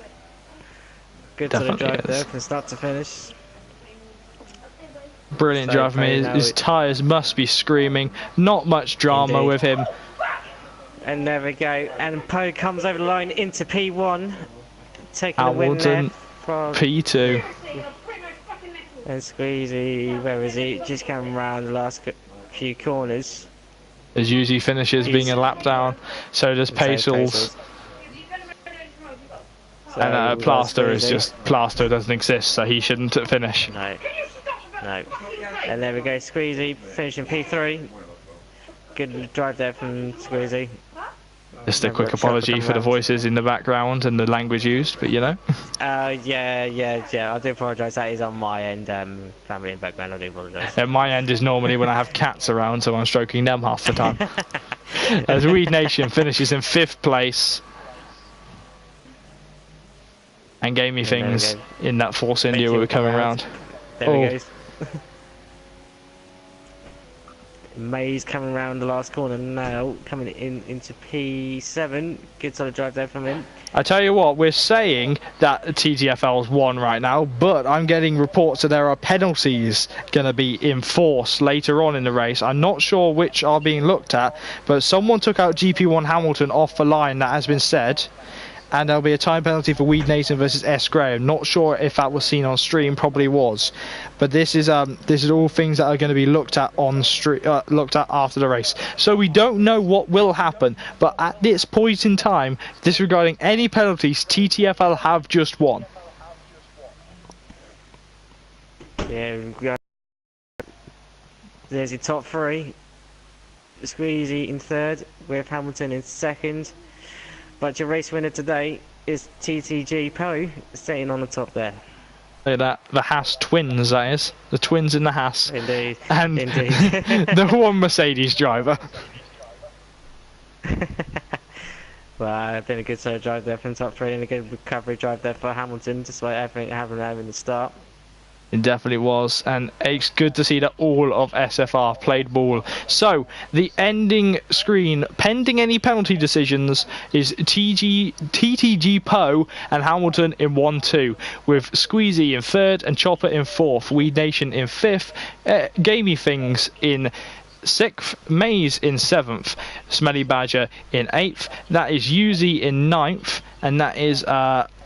Good sort of drive there from start to finish. Brilliant drive from me. His tyres must be screaming. Not much drama with him. And there we go. And Poe comes over the line into P1. Taking a win there from P2. And Squeezy, where is he? Just coming around the last few corners. As usually finishes being a lap down. So does Pacels. And Plaster is just... Plaster doesn't exist, so he shouldn't finish. No. And there we go, Squeezy finishing P3. Good drive there from Squeezy. Just a quick apology for the voices in the background and the language used, but you know. Yeah. I do apologise. That is on my end. Family in the background. I do apologise. And my end is normally when I have cats around, so I'm stroking them half the time. As Weed Nation finishes in 5th place. And Gamey Things in that Force India were coming around. There we go. Mays coming around the last corner now, coming into P7. Good solid drive there from him. I tell you what, we're saying that TTFL's won right now, but I'm getting reports that there are penalties going to be enforced later on in the race. I'm not sure which are being looked at, but someone took out GP1 Hamilton off the line, that has been said. And there'll be a time penalty for Weed Nation versus S Graham. Not sure if that was seen on stream, probably was. But this is all things that are going to be looked at on looked at after the race. So we don't know what will happen. But at this point in time, disregarding any penalties, TTFL have just won. Yeah, there's your top 3. Squeezy in 3rd, with Hamilton in 2nd. But your race winner today is TTG Poe, sitting on the top there. Look at that, the Haas twins, that is. The twins in the Haas. Indeed. And the one Mercedes driver. Well, been a good sort of drive there from top 3 and a good recovery drive there for Hamilton, despite everything happening in the start. It definitely was, and it's good to see that all of SFR played ball. So, the ending screen, pending any penalty decisions, is TTG Poe and Hamilton in 1-2, with Squeezy in 3rd and Chopper in 4th, Weed Nation in 5th, Gamey Things in 6th, Maze in 7th, Smelly Badger in 8th, that is Yuzi in 9th, and that is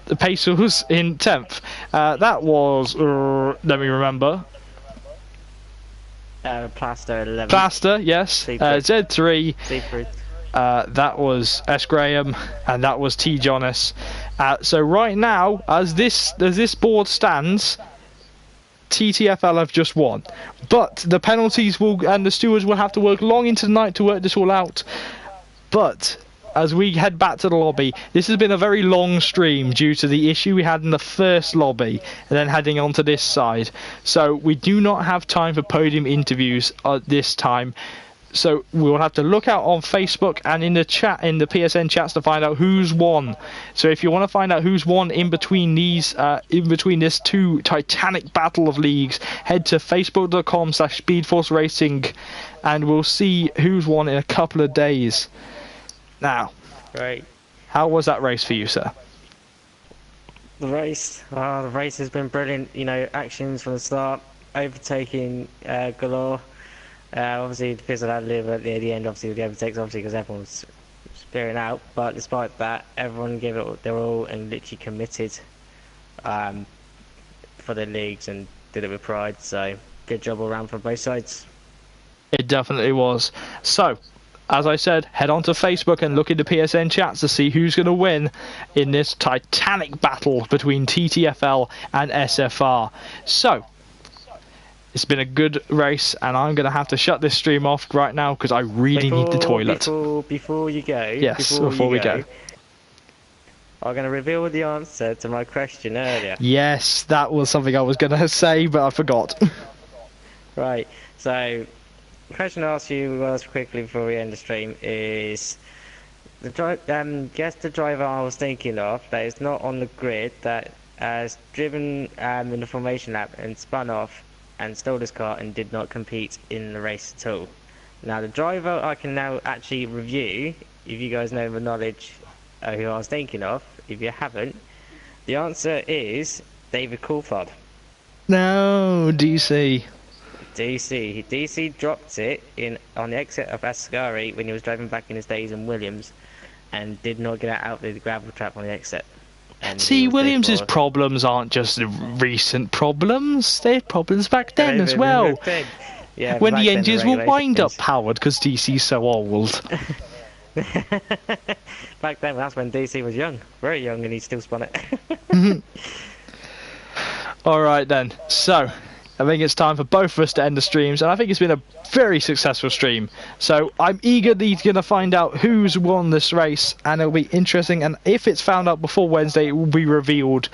the Pacels in 10th. That was, let me remember. Plaster 11th. Plaster, yes. Z3. That was S Graham, and that was T Jonas. So right now, as this board stands, TTFL have just won. But the penalties and the stewards will have to work long into the night to work this all out. But as we head back to the lobby, this has been a very long stream due to the issue we had in the first lobby and then heading on to this side. So we do not have time for podium interviews this time. So we'll have to look out on Facebook and in the chat, in the PSN chats, to find out who's won. So if you want to find out who's won in between these, in between this two titanic battle of leagues, head to facebook.com/Speedforce Racing, and we'll see who's won in a couple of days. Now, Right. how was that race for you, sir? The race has been brilliant. You know, actions from the start, overtaking galore. Obviously, the fizzled out a little bit at the end, obviously, with the overtakes, obviously, because everyone's spearing out. But despite that, everyone gave it their all and literally committed for their leagues and did it with pride. So, good job all around from both sides. It definitely was. So, as I said, head on to Facebook and look into PSN chats to see who's going to win in this titanic battle between Ttfl and SFR. So, it's been a good race, and I'm going to have to shut this stream off right now because I really need the toilet. Before you go, yes, before we go, I'm going to reveal the answer to my question earlier. Yes, that was something I was going to say, but I forgot. Right, so the question I asked you was quickly before we end the stream is guess the driver I was thinking of that is not on the grid, that has driven in the formation lap and spun off and stole his car and did not compete in the race at all. Now the driver I can now actually review, if you guys know the knowledge who I was thinking of. If you haven't, the answer is David Coulthard. No, DC dropped it on the exit of Ascari when he was driving back in his days in Williams and did not get out of the gravel trap on the exit. See, Williams's problems aren't just recent problems, they had problems back then as well. Yeah, when the engines were wind-up powered because DC's so old. Back then, that's when DC was young, very young, and he still spun it. Alright then, so I think it's time for both of us to end the streams, and I think it's been a very successful stream. So I'm eagerly going to find out who's won this race, and it'll be interesting. And if it's found out before Wednesday, it will be revealed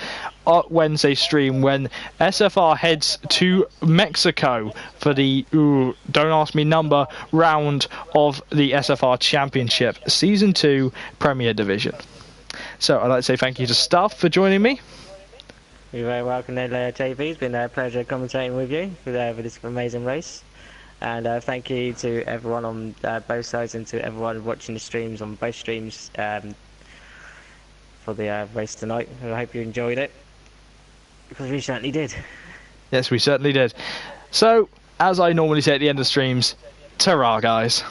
at Wednesday's stream when SFR heads to Mexico for the, don't ask me number, round of the SFR Championship Season 2 Premier Division. So I'd like to say thank you to Stuff for joining me. You're very welcome there, JV. It's been a pleasure commentating with you for this amazing race. And thank you to everyone on both sides and to everyone watching the streams on both streams for the race tonight. I hope you enjoyed it, because we certainly did. Yes, we certainly did. So, as I normally say at the end of streams, ta-ra, guys.